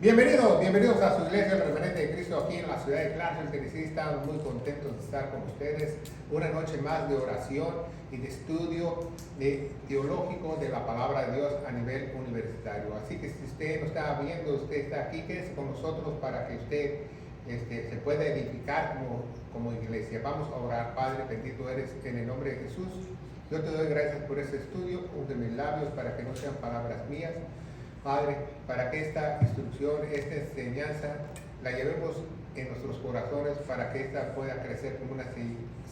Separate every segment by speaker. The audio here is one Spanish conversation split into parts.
Speaker 1: Bienvenidos a su iglesia, el Remanente de Cristo, aquí en la ciudad de Clarksville, Tennessee. Estamos muy contentos de estar con ustedes. Una noche más de oración y de estudio teológico de la palabra de Dios a nivel universitario. Así que si usted no está viendo, usted está aquí, quédese con nosotros para que usted se pueda edificar como iglesia. Vamos a orar. Padre, bendito eres en el nombre de Jesús. Yo te doy gracias por este estudio, unge mis labios para que no sean palabras mías, Padre, para que esta instrucción, esta enseñanza, la llevemos en nuestros corazones para que esta pueda crecer como una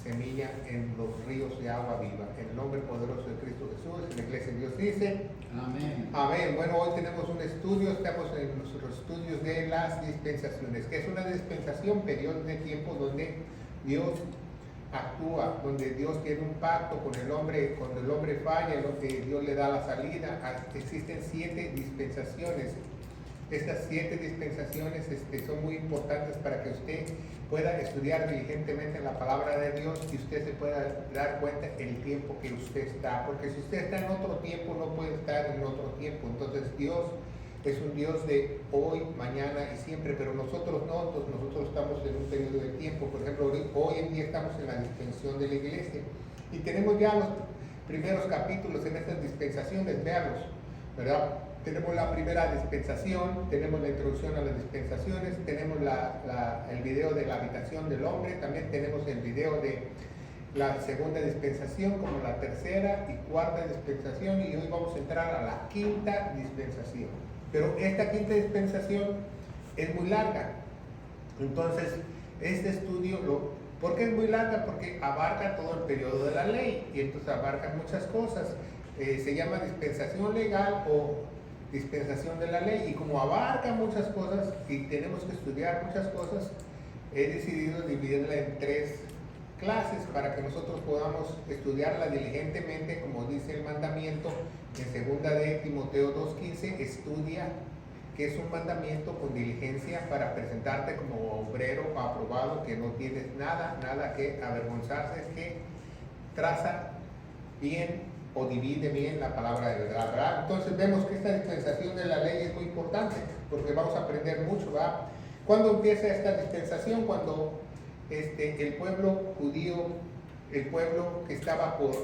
Speaker 1: semilla en los ríos de agua viva. En el nombre poderoso de Cristo Jesús, en la iglesia de Dios dice,
Speaker 2: amén.
Speaker 1: Amén. Bueno, hoy tenemos un estudio, estamos en nuestros estudios de las dispensaciones, que es una dispensación, periodo de tiempo donde Dios actúa, donde Dios tiene un pacto con el hombre. Cuando el hombre falla, Dios le da la salida. Existen 7 dispensaciones. Estas 7 dispensaciones son muy importantes para que usted pueda estudiar diligentemente la palabra de Dios y usted se pueda dar cuenta el tiempo que usted está, porque si usted está en otro tiempo no puede estar en otro tiempo. Entonces Dios es un Dios de hoy, mañana y siempre, pero nosotros no. Entonces nosotros estamos en un periodo de tiempo. Por ejemplo, hoy en día estamos en la dispensación de la iglesia y tenemos ya los primeros capítulos en estas dispensaciones. Veamos, ¿verdad? Tenemos la primera dispensación, tenemos la introducción a las dispensaciones, tenemos el video de la habitación del hombre, también tenemos el video de la segunda dispensación, como la tercera y cuarta dispensación, y hoy vamos a entrar a la quinta dispensación. Pero esta quinta dispensación es muy larga. Entonces, este estudio, ¿por qué es muy larga? Porque abarca todo el periodo de la ley, y entonces abarca muchas cosas. Se llama dispensación legal o dispensación de la ley, y como abarca muchas cosas y tenemos que estudiar muchas cosas, he decidido dividirla en 3 clases para que nosotros podamos estudiarla diligentemente, como dice el mandamiento en 2 de Timoteo 2:15, estudia, que es un mandamiento con diligencia para presentarte como obrero aprobado, que no tienes nada que avergonzarse, que traza bien o divide bien la palabra de verdad, ¿verdad? Entonces vemos que esta dispensación de la ley es muy importante, porque vamos a aprender mucho, ¿verdad? ¿Cuándo empieza esta dispensación? Cuando el pueblo judío, el pueblo que estaba por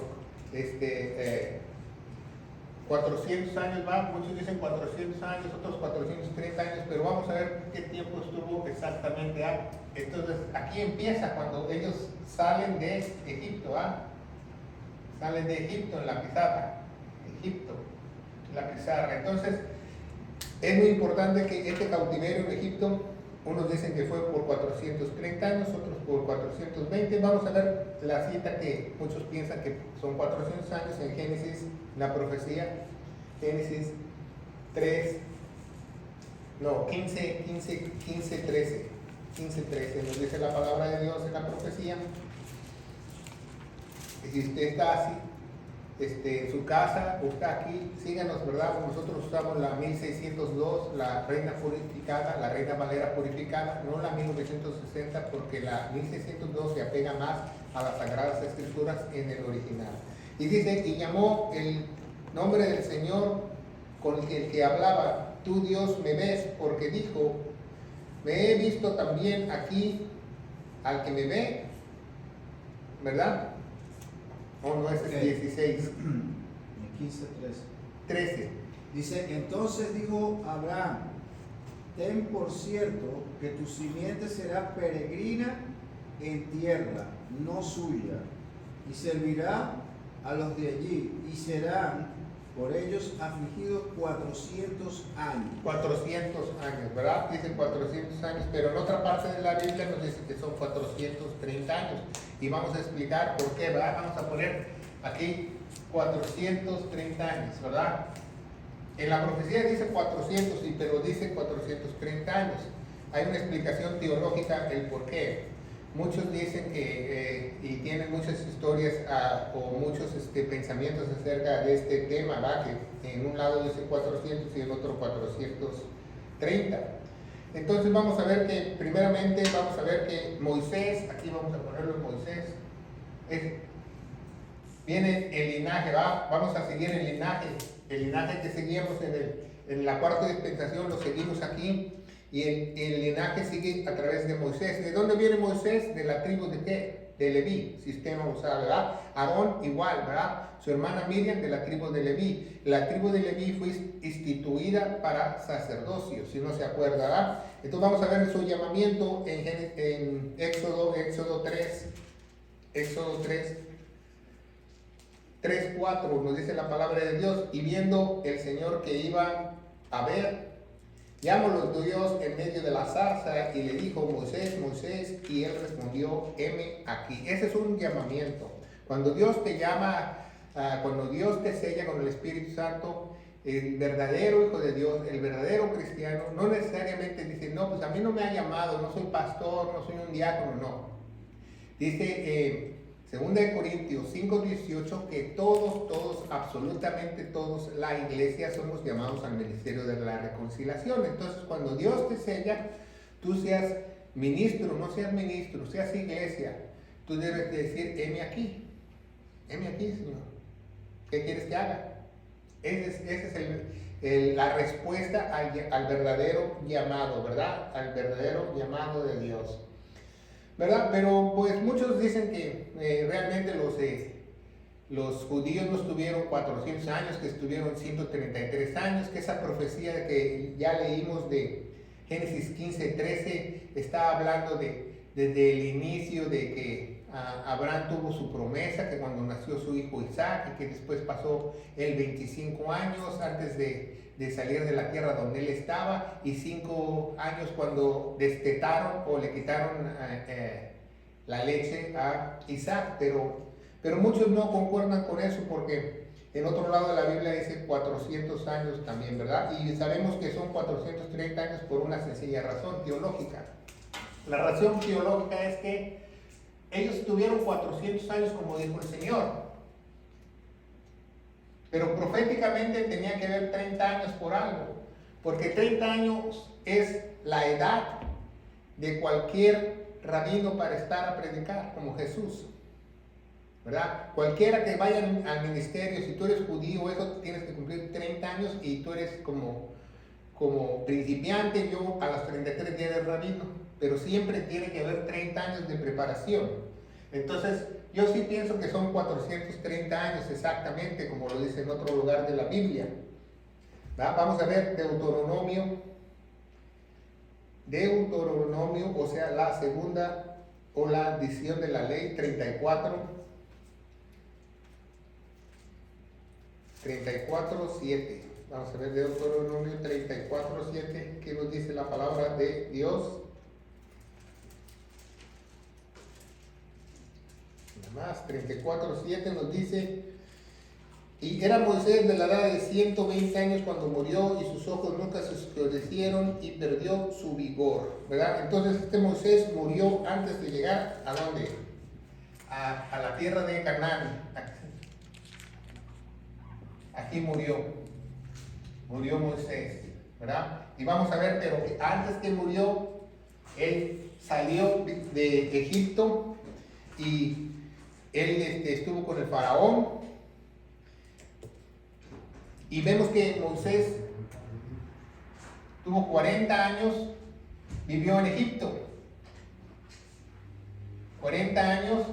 Speaker 1: 400 años, ¿va? Muchos dicen 400 años, otros 430 años, pero vamos a ver qué tiempo estuvo exactamente. Entonces aquí empieza cuando ellos salen de Egipto, ¿va? Salen de Egipto en la pizarra, la pizarra. Entonces es muy importante que este cautiverio en Egipto, unos dicen que fue por 430 años, otros por 420. Vamos a ver la cita que muchos piensan que son 400 años en Génesis, la profecía, Génesis 15:13 nos dice la palabra de Dios en la profecía. Y si usted está así, en su casa o está aquí, síganos, ¿verdad? Nosotros usamos la 1602, la Reina Purificada, la Reina Valera Purificada, no la 1960, porque la 1602 se apega más a las Sagradas Escrituras en el original. Y dice, y llamó el nombre del Señor con el que hablaba, tú Dios me ves, porque dijo, me he visto también aquí al que me ve, ¿verdad? ¿O no es el 16? 13.
Speaker 2: Dice, entonces dijo Abraham, ten por cierto que tu simiente será peregrina en tierra, no suya, y servirá a los de allí, y serán por ellos afligidos 400 años.
Speaker 1: 400 años, ¿verdad? Dicen 400 años, pero en otra parte de la Biblia nos dice que son 430 años. Y vamos a explicar por qué, ¿verdad? Vamos a poner aquí 430 años, ¿verdad? En la profecía dice 400, pero dice 430 años. Hay una explicación teológica el por qué. Muchos dicen que, y tienen muchas historias o muchos pensamientos acerca de este tema, ¿verdad? Que en un lado dice 400 y en otro 430. Entonces vamos a ver que, primeramente, vamos a ver que Moisés, aquí vamos a ponerlo en Moisés, viene el linaje, ¿va? Vamos a seguir el linaje que seguíamos en la cuarta dispensación, lo seguimos aquí aquí. Y el linaje sigue a través de Moisés. ¿De dónde viene Moisés? De la tribu de qué? De Leví, si usted no lo sabe, ¿verdad? Aarón igual, ¿verdad? Su hermana Miriam de la tribu de Leví. La tribu de Leví fue instituida para sacerdocio, si no se acuerda, ¿verdad? Entonces vamos a ver su llamamiento en Éxodo 3. Éxodo 3:4 nos dice la palabra de Dios. Y viendo el Señor que iba a ver, llámalo Dios en medio de la zarza y le dijo: Moisés, Moisés, y él respondió: heme aquí. Ese es un llamamiento. Cuando Dios te llama, cuando Dios te sella con el Espíritu Santo, el verdadero hijo de Dios, el verdadero cristiano, no necesariamente dice: no, pues a mí no me ha llamado, no soy pastor, no soy un diácono, no. Dice 2 Corintios 5:18 que todos, absolutamente todos, la iglesia somos llamados al ministerio de la reconciliación. Entonces, cuando Dios te sella, tú seas ministro, no seas ministro, seas iglesia, tú debes decir: heme aquí, Señor. ¿Qué quieres que haga? Esa es la respuesta al verdadero llamado, ¿verdad? Al verdadero llamado de Dios, ¿verdad? Pero pues muchos dicen que realmente los judíos no estuvieron 400 años, que estuvieron 133 años, que esa profecía que ya leímos de Génesis 15:13 está hablando desde el inicio de que Abraham tuvo su promesa, que cuando nació su hijo Isaac, y que después pasó él 25 años antes de salir de la tierra donde él estaba, y 5 años cuando destetaron o le quitaron la leche a Isaac, pero muchos no concuerdan con eso, porque en otro lado de la Biblia dice 400 años también, ¿verdad? Y sabemos que son 430 años por una sencilla razón teológica. La razón teológica es que ellos tuvieron 400 años, como dijo el Señor, pero proféticamente tenía que haber 30 años por algo, porque 30 años es la edad de cualquier rabino para estar a predicar, como Jesús, ¿verdad? Cualquiera que vaya al ministerio, si tú eres judío, eso tienes que cumplir 30 años, y tú eres como principiante. Yo a los 33 ya era rabino, pero siempre tiene que haber 30 años de preparación. Entonces, yo sí pienso que son 430 años exactamente, como lo dice en otro lugar de la Biblia, ¿verdad? Vamos a ver Deuteronomio, o sea, la segunda o la adición de la ley 34:7. Vamos a ver Deuteronomio 34:7, ¿qué nos dice la palabra de Dios? Nada más, 34:7 nos dice: y era Moisés de la edad de 120 años cuando murió, y sus ojos nunca se oscurecieron, y perdió su vigor, ¿verdad? Entonces este Moisés murió antes de llegar ¿a dónde? A la tierra de Canaán. Aquí murió Moisés, ¿verdad? Y vamos a ver, pero antes que murió, él salió de Egipto, y él estuvo con el faraón, y vemos que Moisés tuvo 40 años, vivió en Egipto, 40 años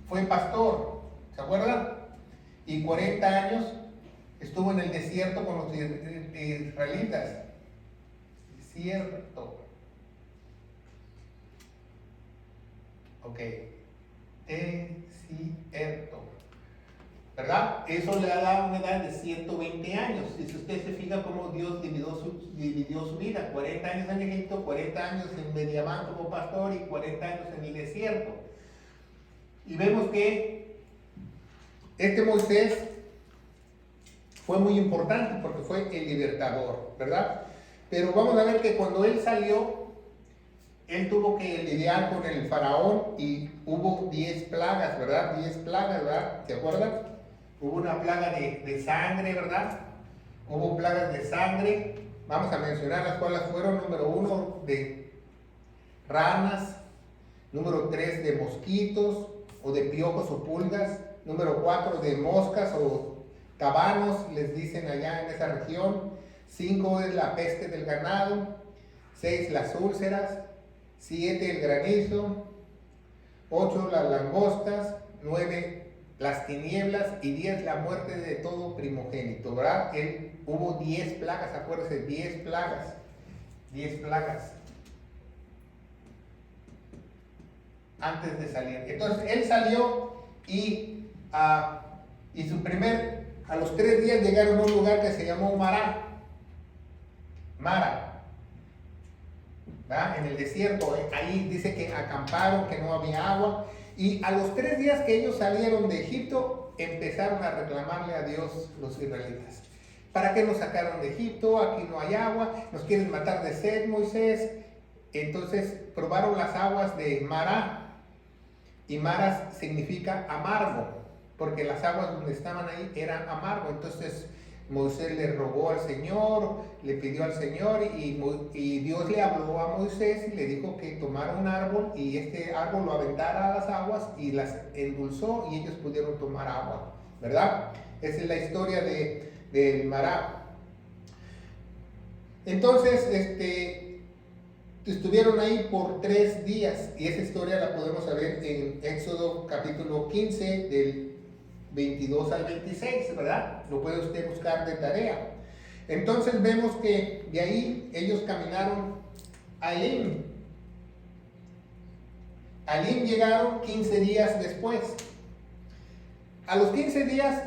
Speaker 1: fue pastor, ¿se acuerdan? Y 40 años estuvo en el desierto con los israelitas. Desierto. Ok. Desierto. ¿Verdad? Eso le da una edad de 120 años. Y si usted se fija cómo Dios dividió su vida: 40 años en Egipto, 40 años en Mediamán como pastor, y 40 años en el desierto. Y vemos que este Moisés fue muy importante porque fue el libertador, ¿verdad? Pero vamos a ver que cuando él salió, él tuvo que lidiar con el faraón, y hubo 10 plagas, ¿verdad? 10 plagas, ¿verdad? ¿Se acuerdan? Hubo una plaga de sangre, ¿verdad? Hubo plagas de sangre. Vamos a mencionar las cuales fueron: número 1, de ranas; número 3, de mosquitos o de piojos o pulgas; número 4, de moscas o tabanos, les dicen allá en esa región; 5 es la peste del ganado, 6 las úlceras, 7 el granizo, 8 las langostas, 9 las tinieblas y 10 la muerte de todo primogénito, ¿verdad? Hubo 10 plagas, acuérdense, 10 plagas, 10 plagas antes de salir. Entonces él salió y a los 3 días llegaron a un lugar que se llamó Mara, ¿verdad? En el desierto. Ahí dice que acamparon, que no había agua. Y a los 3 días que ellos salieron de Egipto, empezaron a reclamarle a Dios los israelitas. ¿Para qué nos sacaron de Egipto? Aquí no hay agua, nos quieren matar de sed, Moisés. Entonces probaron las aguas de Mará, y Mará significa amargo, porque las aguas donde estaban ahí eran amargo. Entonces Moisés le rogó al Señor, le pidió al Señor, y Dios le habló a Moisés y le dijo que tomara un árbol y este árbol lo aventara a las aguas y las endulzó y ellos pudieron tomar agua, ¿verdad? Esa es la historia del Mará. Entonces, estuvieron ahí por 3 días y esa historia la podemos ver en Éxodo capítulo 15 del 22 al 26, ¿verdad? Lo puede usted buscar de tarea. Entonces vemos que de ahí ellos caminaron a Elim. A Elim llegaron 15 días después. A los 15 días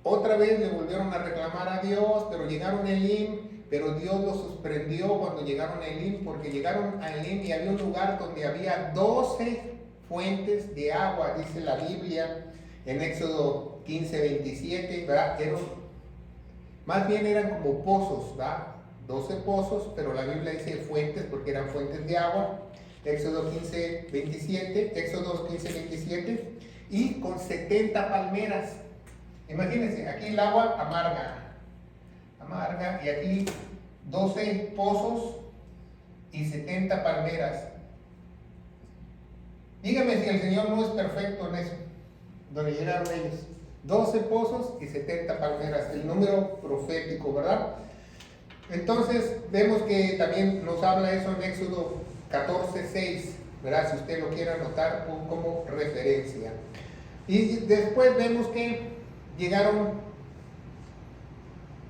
Speaker 1: otra vez le volvieron a reclamar a Dios, pero llegaron a Elim, pero Dios los suspendió cuando llegaron a Elim, porque llegaron a Elim y había un lugar donde había 12 fuentes de agua, dice la Biblia en Éxodo 15, 27, ¿verdad? Más bien eran como pozos, ¿verdad? 12 pozos, pero la Biblia dice fuentes porque eran fuentes de agua. Éxodo 15, 27, Éxodo 15, 27, y con 70 palmeras. Imagínense, aquí el agua amarga, y aquí 12 pozos y 70 palmeras. Dígame si el Señor no es perfecto en eso, donde llegaron ellos. 12 pozos y 70 palmeras, el número profético, ¿verdad? Entonces vemos que también nos habla eso en Éxodo 14, 6, ¿verdad? Si usted lo quiere anotar como referencia. Y después vemos que llegaron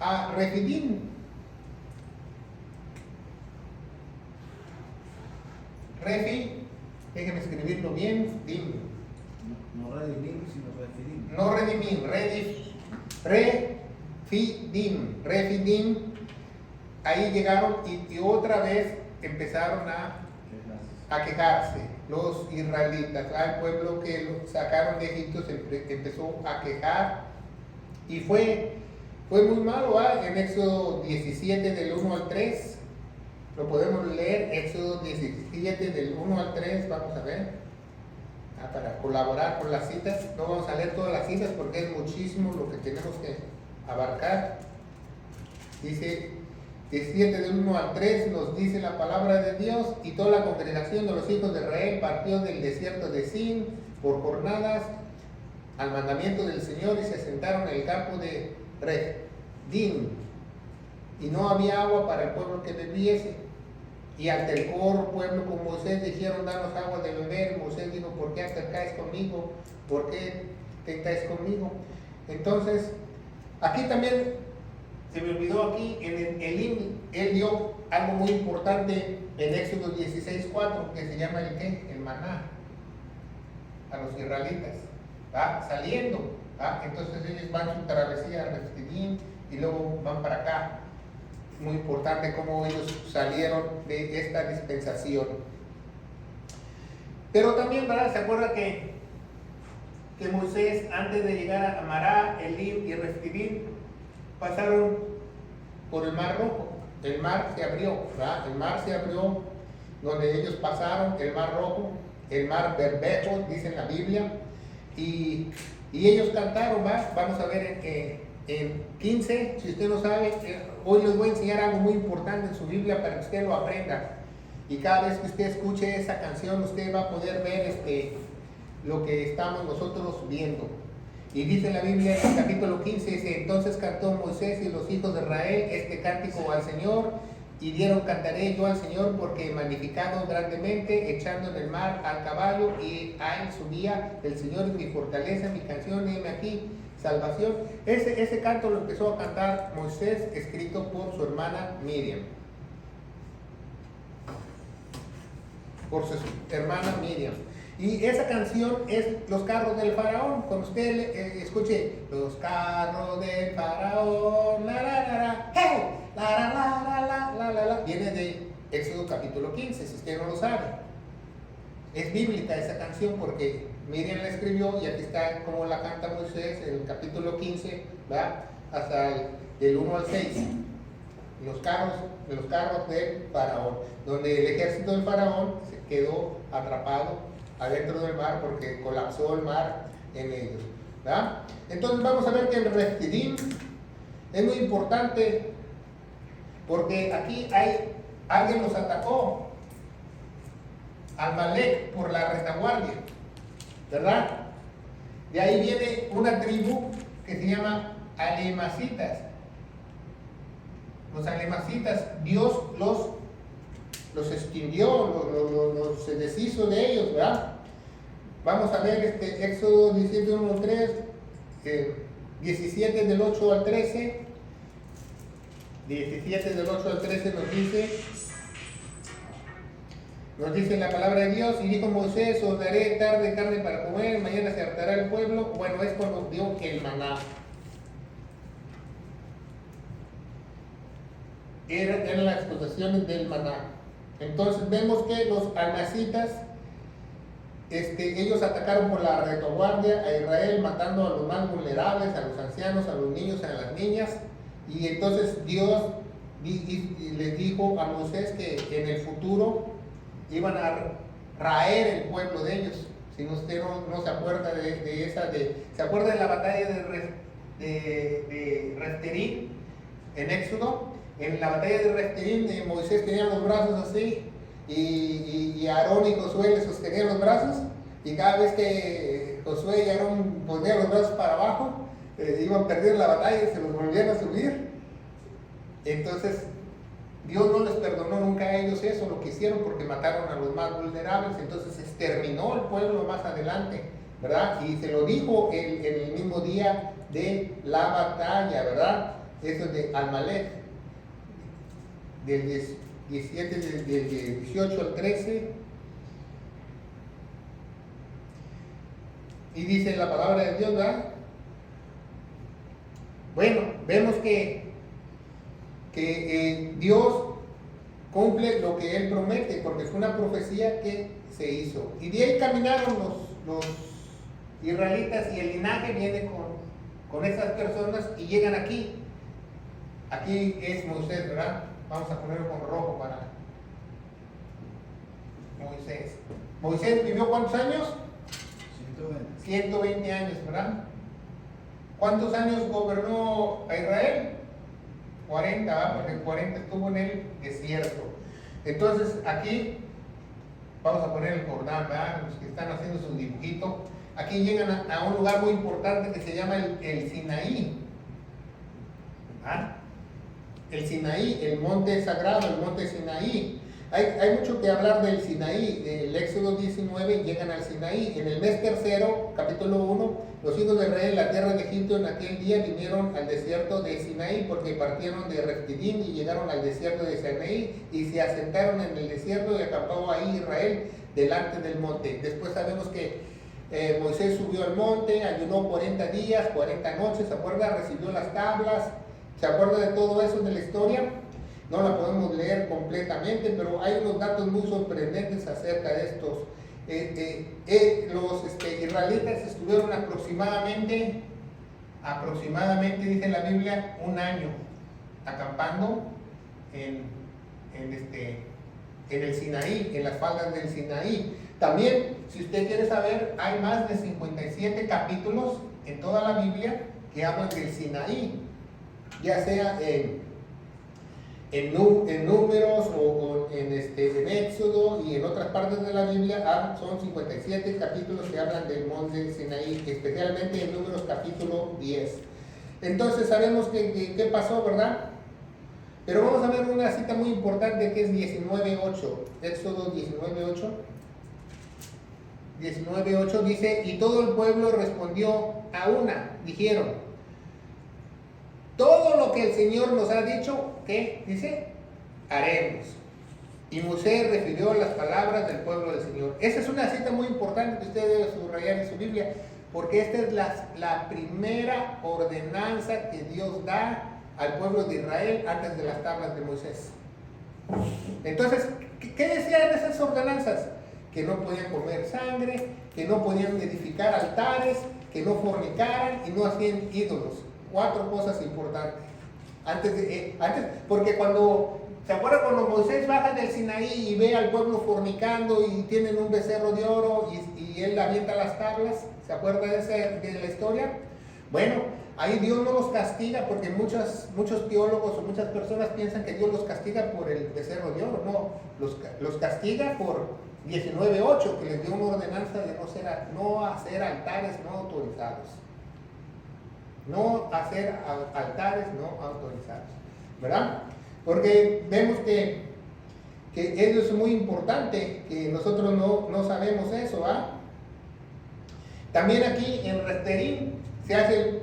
Speaker 1: a Refidim. Déjenme escribirlo bien, Dim.
Speaker 2: No redimim, sino refidim.
Speaker 1: No redimim, Refidim. Ahí llegaron y otra vez empezaron a quejarse los israelitas. El pueblo que lo sacaron de Egipto se empezó a quejar y fue muy malo. En Éxodo 17 del 1 al 3 lo podemos leer. Éxodo 17 del 1 al 3, vamos a ver. Para colaborar con las citas, no vamos a leer todas las citas porque es muchísimo lo que tenemos que abarcar. Dice 17 del 1 al 3, nos dice la palabra de Dios: y toda la congregación de los hijos de Israel partió del desierto de Sin por jornadas al mandamiento del Señor y se sentaron en el campo de Refidim, y no había agua para el pueblo que bebiese. Y altercó el pueblo con Moisés, dijeron: danos agua de beber. Moisés dijo: ¿por qué altercáis conmigo? ¿Por qué tentáis conmigo? Entonces, aquí también se me olvidó, aquí en Elim, él dio algo muy importante en Éxodo 16:4, que se llama el maná, a los israelitas, ¿va? Saliendo, ¿va? Entonces ellos van su travesía a Refidim y luego van para acá. Muy importante cómo ellos salieron de esta dispensación. Pero también, ¿verdad? ¿Se acuerda que Moisés, antes de llegar a Mará, Elim y Refidim, pasaron por el Mar Rojo? El mar se abrió, ¿verdad? El mar se abrió donde ellos pasaron, el Mar Rojo, el Mar Bermejo, dice en la Biblia, y ellos cantaron, ¿verdad? Vamos a ver en 15, si usted no sabe, hoy les voy a enseñar algo muy importante en su Biblia para que usted lo aprenda. Y cada vez que usted escuche esa canción, usted va a poder ver lo que estamos nosotros viendo. Y dice la Biblia en el capítulo 15, dice, entonces cantó Moisés y los hijos de Israel este cántico al Señor, y dieron cantaré yo al Señor, porque magnificado grandemente, echando en el mar al caballo, y a él subía el Señor, mi fortaleza, mi canción, heme aquí, salvación. Ese canto lo empezó a cantar Moisés, escrito por su hermana Miriam. Por su hermana Miriam. Y esa canción es Los carros del faraón. Cuando usted escuche los carros del faraón, la la la la, hey, la la la la la la la, viene de Éxodo capítulo 15, si usted no lo sabe. Es bíblica esa canción porque Miriam la escribió y aquí está como la canta Moisés en el capítulo 15, ¿verdad? Hasta del 1 al 6. Los carros del faraón, donde el ejército del faraón se quedó atrapado adentro del mar porque colapsó el mar en ellos, ¿verdad? Entonces vamos a ver que el Refidim es muy importante porque aquí alguien los atacó, Amalek, por la retaguardia, ¿verdad? De ahí viene una tribu que se llama Alemacitas. Los Alemacitas, Dios los extinguió, se deshizo de ellos, ¿verdad? Vamos a ver Éxodo 17, 1 al 3, 17 del 8 al 13. 17 del 8 al 13 nos dice la palabra de Dios, y dijo Moisés, os daré tarde carne para comer, mañana se hartará el pueblo. Bueno, es cuando dio el maná. Eran las explotaciones del maná. Entonces vemos que los almacitas, ellos atacaron por la retaguardia a Israel, matando a los más vulnerables, a los ancianos, a los niños, a las niñas. Y entonces Dios les dijo a Moisés que en el futuro iban a raer el pueblo de ellos. Si usted no se acuerda ¿se acuerda de la batalla de Refterín en Éxodo? En la batalla de Refterín, Moisés tenía los brazos así, y Aarón y Josué le sostenían los brazos, y cada vez que Josué y Aarón ponían los brazos para abajo, iban perdiendo la batalla y se los volvían a subir. Entonces, Dios no les perdonó nunca a ellos eso, lo que hicieron, porque mataron a los más vulnerables. Entonces, exterminó el pueblo más adelante, ¿verdad? Y se lo dijo en el mismo día de la batalla, ¿verdad? Eso es de Amalek. Del 18 al 13, y dice la palabra de Dios, ¿verdad? Bueno, vemos que Dios cumple lo que Él promete, porque fue una profecía que se hizo. Y de ahí caminaron los israelitas, y el linaje viene con esas personas y llegan aquí. Aquí es Moisés, ¿verdad? Vamos a ponerlo con rojo para Moisés. Moisés vivió ¿cuántos años? 120 años, ¿verdad? ¿Cuántos años gobernó a Israel? 40, ¿verdad? Porque 40 estuvo en el desierto. Entonces aquí vamos a poner el Jordán, ¿verdad? Los que están haciendo su dibujito. Aquí llegan a un lugar muy importante que se llama el Sinaí. ¿Ah? El Sinaí, el monte sagrado, el monte Sinaí. Hay mucho que hablar del Sinaí. Del Éxodo 19 llegan al Sinaí. En el mes tercero, capítulo 1, los hijos de Israel, la tierra de Egipto, en aquel día vinieron al desierto de Sinaí, porque partieron de Refidim y llegaron al desierto de Sinaí, y se asentaron en el desierto, y acampó ahí Israel delante del monte. Después sabemos que Moisés subió al monte, ayunó 40 días, 40 noches, ¿se acuerda? Recibió las tablas. ¿Se acuerda de todo eso de la historia? No la podemos leer completamente, pero hay unos datos muy sorprendentes acerca de estos. Los israelitas estuvieron aproximadamente, dice la Biblia, un año acampando en el Sinaí, en las faldas del Sinaí. También, si usted quiere saber, hay más de 57 capítulos en toda la Biblia que hablan del Sinaí, ya sea en Números o en Éxodo y en otras partes de la Biblia son 57 capítulos que hablan del monte Sinaí, especialmente en Números capítulo 10. Entonces sabemos qué pasó, ¿verdad? Pero vamos a ver una cita muy importante que es 19:8, Éxodo 19:8. 19:8 dice, y todo el pueblo respondió a una, dijeron, todo lo que el Señor nos ha dicho, ¿qué? Dice, haremos. Y Moisés refirió las palabras del pueblo del Señor. Esa es una cita muy importante que usted debe subrayar en su Biblia, porque esta es la primera ordenanza que Dios da al pueblo de Israel antes de las tablas de Moisés. Entonces, ¿qué decían esas ordenanzas? Que no podían comer sangre, que no podían edificar altares, que no fornicaran y no hacían ídolos. 4 cosas importantes. Porque ¿se acuerdan cuando Moisés baja del Sinaí y ve al pueblo fornicando y tienen un becerro de oro y él avienta las tablas? ¿Se acuerda de la historia? Bueno, ahí Dios no los castiga porque muchos teólogos o muchas personas piensan que Dios los castiga por el becerro de oro. No, los castiga por 19:8, que les dio una ordenanza de no hacer altares no autorizados. No hacer altares no autorizados, ¿verdad? Porque vemos que eso es muy importante, que nosotros no sabemos eso, ¿ah? También aquí en Reterín se hacen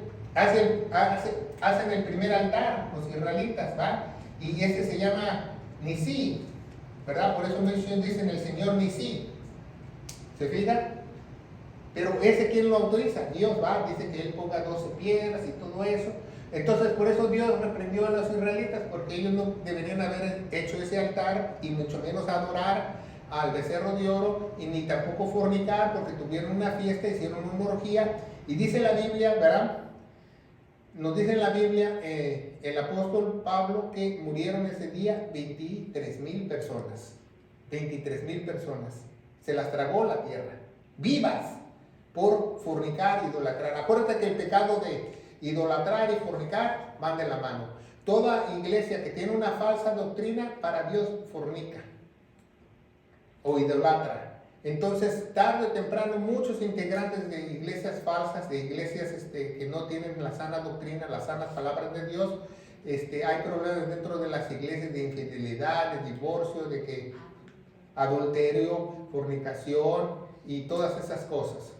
Speaker 1: el primer altar, los israelitas, ¿va? Y este se llama Nisí, ¿verdad? Por eso muchos dicen el Señor Nisí. ¿Se fijan? Pero ese, ¿quién lo autoriza? Dios, ¿va? Dice que Él ponga 12 piedras y todo eso. Entonces, por eso Dios reprendió a los israelitas, porque ellos no deberían haber hecho ese altar y mucho menos adorar al becerro de oro y ni tampoco fornicar, porque tuvieron una fiesta, hicieron una orgía. Y dice la Biblia, ¿verdad? Nos dice en la Biblia el apóstol Pablo que murieron ese día 23,000 personas. 23,000 personas. Se las tragó la tierra, vivas, por fornicar, idolatrar. Acuérdate que el pecado de idolatrar y fornicar van de la mano. Toda iglesia que tiene una falsa doctrina, para Dios fornica o idolatra. Entonces, tarde o temprano, muchos integrantes de iglesias falsas, de iglesias que no tienen la sana doctrina, las sanas palabras de Dios, hay problemas dentro de las iglesias de infidelidad, de divorcio, de que adulterio, fornicación y todas esas cosas.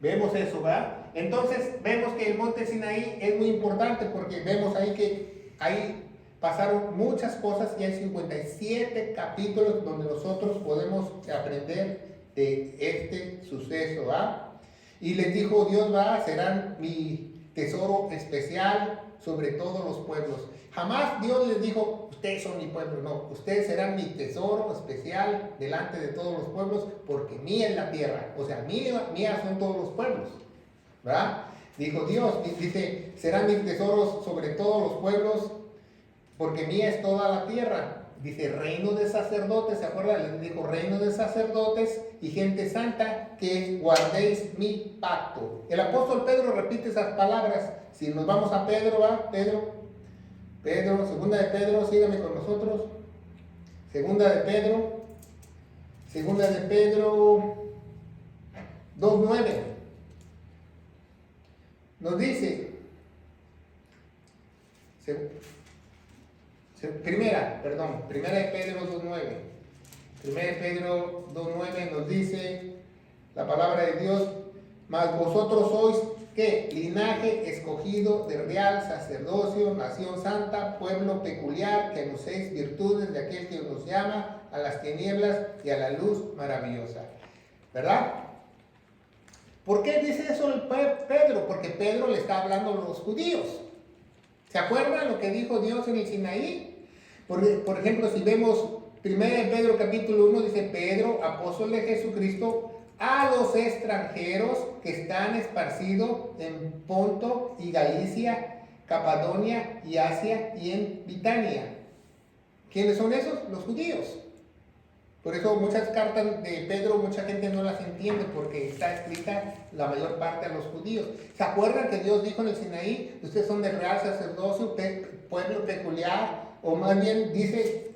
Speaker 1: Vemos eso, ¿verdad? Entonces, vemos que el monte Sinaí es muy importante porque vemos ahí que ahí pasaron muchas cosas y hay 57 capítulos donde nosotros podemos aprender de este suceso, ¿va? Y les dijo Dios, va, serán mi tesoro especial sobre todos los pueblos. Jamás Dios les dijo, ustedes son mi pueblo, no, ustedes serán mi tesoro especial delante de todos los pueblos, porque mía es la tierra, o sea, mía son todos los pueblos, ¿verdad? Dijo Dios, dice, serán mis tesoros sobre todos los pueblos, porque mía es toda la tierra. Dice, reino de sacerdotes, ¿se acuerdan? Les dijo, reino de sacerdotes y gente santa, que guardéis mi pacto. El apóstol Pedro repite esas palabras. Si nos vamos a Pedro, ¿va? Pedro, segunda de Pedro, sígame con nosotros. Segunda de Pedro 2:9. Nos dice, primera de Pedro 2:9. Primera de Pedro 2:9 nos dice la palabra de Dios, mas vosotros sois, ¿qué? Linaje escogido de real sacerdocio, nación santa, pueblo peculiar, que anunciéis virtudes de aquel que nos llama a las tinieblas y a la luz maravillosa. ¿Verdad? ¿Por qué dice eso el Pedro? Porque Pedro le está hablando a los judíos. ¿Se acuerdan lo que dijo Dios en el Sinaí? Por ejemplo, si vemos 1 Pedro capítulo 1, dice Pedro, apóstol de Jesucristo, a los extranjeros que están esparcidos en Ponto y Galicia, Capadonia y Asia y en Bitania. ¿Quiénes son esos? Los judíos. Por eso muchas cartas de Pedro, mucha gente no las entiende porque está escrita la mayor parte a los judíos. ¿Se acuerdan que Dios dijo en el Sinaí, ustedes son de real sacerdocio, pueblo peculiar? O más bien dice,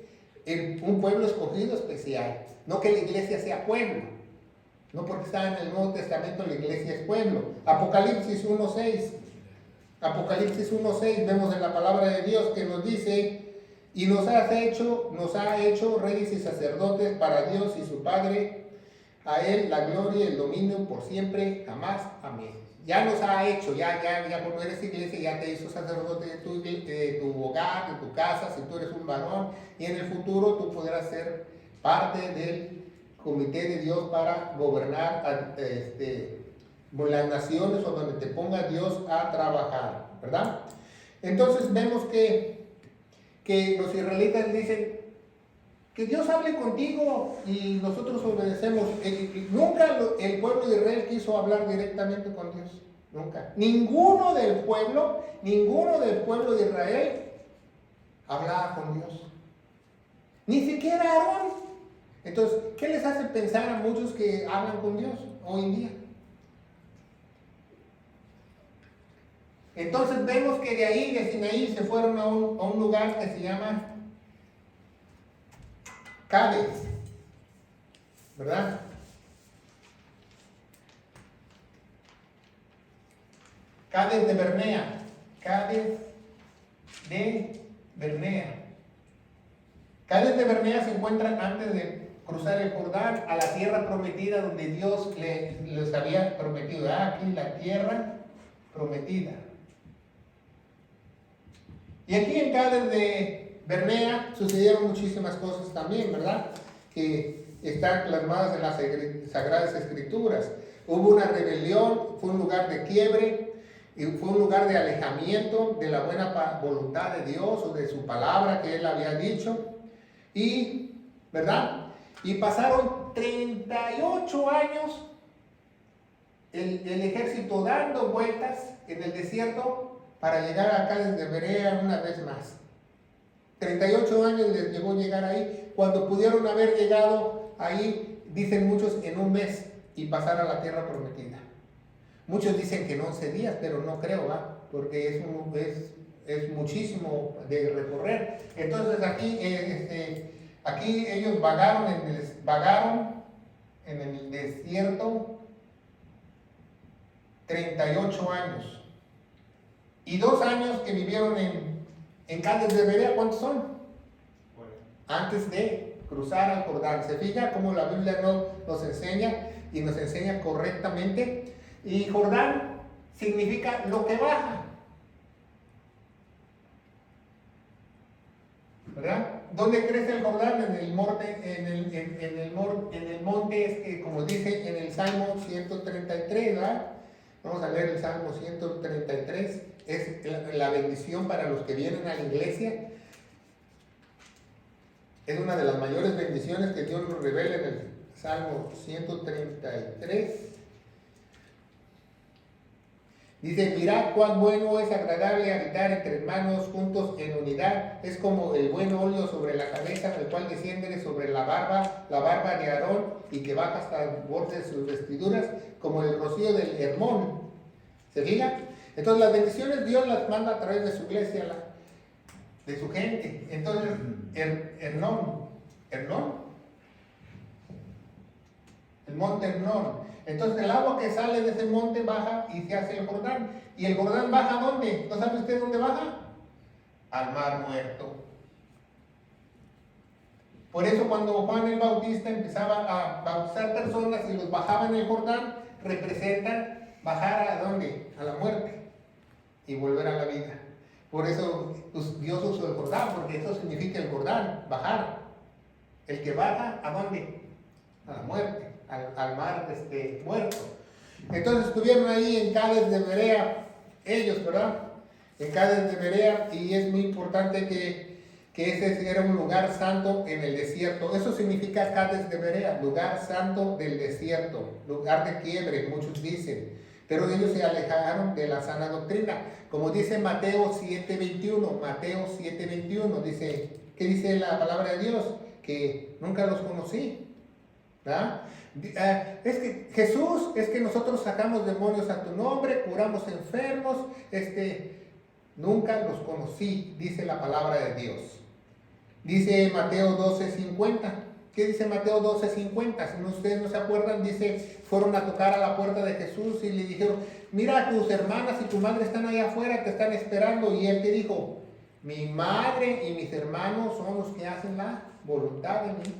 Speaker 1: un pueblo escogido especial. No que la iglesia sea pueblo. No porque está en el Nuevo Testamento la iglesia es pueblo. Apocalipsis 1:6. Apocalipsis 1:6 vemos en la palabra de Dios que nos dice: y nos ha hecho reyes y sacerdotes para Dios y su Padre. A Él la gloria y el dominio por siempre, jamás. Amén. Ya nos ha hecho, ya cuando eres iglesia, ya te hizo sacerdote de tu hogar, de tu casa, si tú eres un varón, y en el futuro tú podrás ser parte del comité de Dios para gobernar las naciones o donde te ponga Dios a trabajar, ¿verdad? Entonces vemos que los israelitas dicen que Dios hable contigo y nosotros obedecemos. Nunca el pueblo de Israel quiso hablar directamente con Dios, nunca. Ninguno del pueblo de Israel hablaba con Dios, ni siquiera Aarón. Entonces, ¿qué les hace pensar a muchos que hablan con Dios hoy en día? Entonces vemos que de ahí, de Sinaí, se fueron a un lugar que se llama Cades, ¿verdad? Cades de Bernea. Cades de Bernea. Cades de Bernea se encuentra antes de cruzar el Jordán a la tierra prometida donde Dios les había prometido. Aquí la tierra prometida. Y aquí en Cades de Bernea sucedieron muchísimas cosas también, ¿verdad? Que están plasmadas en las Sagradas Escrituras. Hubo una rebelión, fue un lugar de quiebre, y fue un lugar de alejamiento de la buena voluntad de Dios o de su palabra que Él había dicho. Y, ¿verdad? Y pasaron 38 años el ejército dando vueltas en el desierto para llegar acá desde Berea una vez más. 38 años les llevó llegar ahí, cuando pudieron haber llegado ahí, dicen muchos, en un mes y pasar a la tierra prometida. Muchos dicen que en 11 días, pero no creo, ¿va? Porque es muchísimo de recorrer. Entonces aquí ellos vagaron en el desierto 38 años. Y 2 años que vivieron en Cades de Berea, ¿cuántos son? Bueno. Antes de cruzar al Jordán. ¿Se fija cómo la Biblia nos enseña y nos enseña correctamente? Y Jordán significa lo que baja, ¿verdad? ¿Dónde crece el Jordán? En el monte, como dice en el Salmo 133, ¿verdad? Vamos a leer el Salmo 133. Es la bendición para los que vienen a la iglesia. Es una de las mayores bendiciones que Dios nos revela en el Salmo 133. Dice: mirad cuán bueno es agradable habitar entre hermanos juntos en unidad. Es como el buen óleo sobre la cabeza, el cual desciende sobre la barba de Aarón, y que baja hasta el borde de sus vestiduras, como el rocío del Hermón. ¿Se fija? Entonces las bendiciones Dios las manda a través de su iglesia, de su gente. Entonces, Hermón, el monte Hermón. Entonces el agua que sale de ese monte baja y se hace el Jordán. ¿Y el Jordán baja a dónde? ¿No sabe usted dónde baja? Al Mar Muerto. Por eso cuando Juan el Bautista empezaba a bautizar personas y los bajaba en el Jordán, representan bajar a dónde? A la muerte y volver a la vida. Por eso Dios usó el Jordán, porque eso significa el Jordán, bajar. El que baja, ¿a dónde? A la muerte, al mar muerto. Entonces estuvieron ahí en Cades de Berea, ellos, ¿verdad? En Cades de Berea, y es muy importante que ese era un lugar santo en el desierto. Eso significa Cades de Berea, lugar santo del desierto, lugar de quiebre, muchos dicen. Pero ellos se alejaron de la sana doctrina. Como dice Mateo 7:21, Mateo 7:21, dice, ¿qué dice la palabra de Dios? Que nunca los conocí, ¿verdad? Es que Jesús, es que nosotros sacamos demonios a tu nombre, curamos enfermos, nunca los conocí, dice la palabra de Dios. Dice Mateo 12:50. ¿Qué dice Mateo 12:50? Si ustedes no se acuerdan, dice, fueron a tocar a la puerta de Jesús y le dijeron, mira, tus hermanas y tu madre están allá afuera, te están esperando. Y él te dijo, mi madre y mis hermanos son los que hacen la voluntad de mi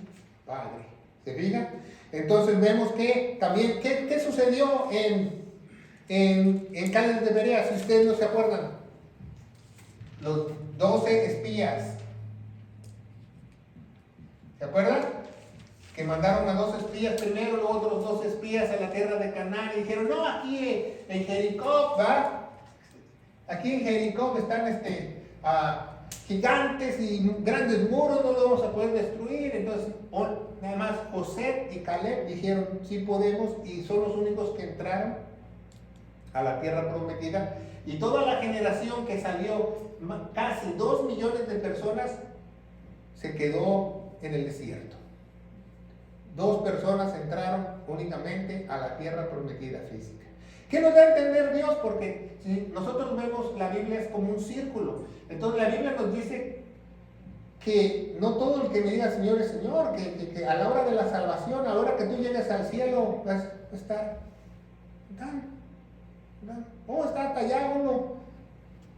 Speaker 1: Padre. ¿Se fijan? Entonces vemos que también, ¿qué sucedió en Cádiz de Berea? Si ustedes no se acuerdan, los 12 espías, ¿se acuerdan? Que mandaron a 2 espías primero, luego otros 2 espías a la tierra de Canaán y dijeron, no, aquí en Jericó, ¿va? Aquí en Jericó están gigantes y grandes muros, no los vamos a poder destruir. Entonces, nada más José y Caleb dijeron, sí podemos, y son los únicos que entraron a la tierra prometida. Y toda la generación que salió, casi 2 millones de personas, se quedó en el desierto. 2 personas entraron únicamente a la tierra prometida física. ¿Qué nos da a entender Dios? Porque si nosotros vemos la Biblia es como un círculo. Entonces la Biblia nos dice que no todo el que me diga Señor es Señor, que a la hora de la salvación, a la hora que tú llegues al cielo, vas a estar está hasta allá uno,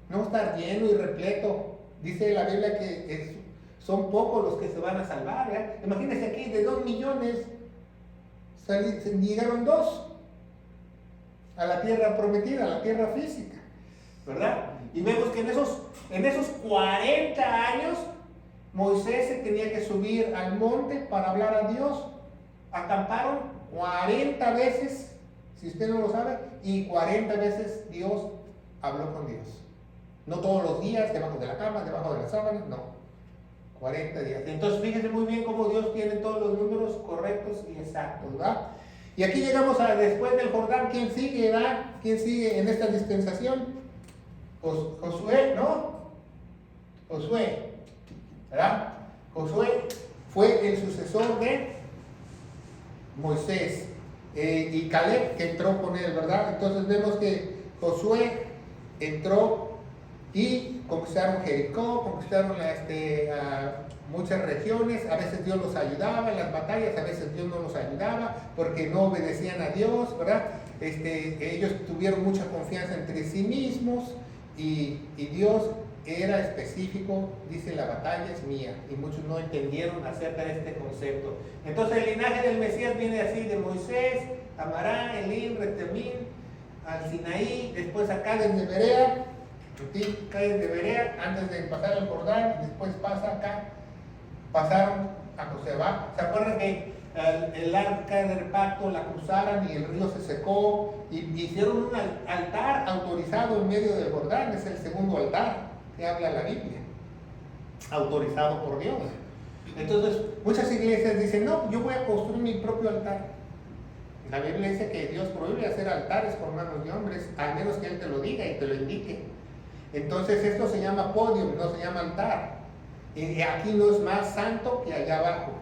Speaker 1: no estar lleno y repleto. Dice la Biblia que son pocos los que se van a salvar, ¿verdad? Imagínense aquí, de 2 millones, llegaron 2 a la tierra prometida, a la tierra física, ¿verdad? Y vemos que en esos 40 años, Moisés se tenía que subir al monte para hablar a Dios. Acamparon 40 veces, si usted no lo sabe, y 40 veces Dios habló con Dios. No todos los días, debajo de la cama, debajo de la sábana, no. 40 días. Entonces fíjense muy bien cómo Dios tiene todos los números correctos y exactos, ¿verdad? Y aquí llegamos a después del Jordán. ¿Quién sigue, verdad? ¿Quién sigue en esta dispensación? Josué, ¿no? Josué, ¿verdad? Josué fue el sucesor de Moisés y Caleb que entró con él, ¿verdad? Entonces vemos que Josué entró y conquistaron Jericó, conquistaron muchas regiones. A veces Dios los ayudaba en las batallas, a veces Dios no los ayudaba porque no obedecían a Dios, ¿verdad? Ellos tuvieron mucha confianza entre sí mismos y Dios era específico, dice la batalla es mía, y muchos no entendieron acerca de este concepto. Entonces el linaje del Mesías viene así, de Moisés, Amará, Elín, Retemín, al Sinaí, después a Cádiz de Berea, Cádiz de Berea, antes de pasar al Jordán, y después pasa acá, pasaron a José, ¿va? ¿Se acuerdan que el arca del pacto la cruzaron y el río se secó y hicieron un altar autorizado en medio del Jordán? Es el segundo altar que habla la Biblia, autorizado por Dios. Entonces muchas iglesias dicen, no, yo voy a construir mi propio altar. La Biblia dice que Dios prohíbe hacer altares por manos de hombres, al menos que Él te lo diga y te lo indique. Entonces esto se llama podio, no se llama altar. Y aquí no es más santo que allá abajo.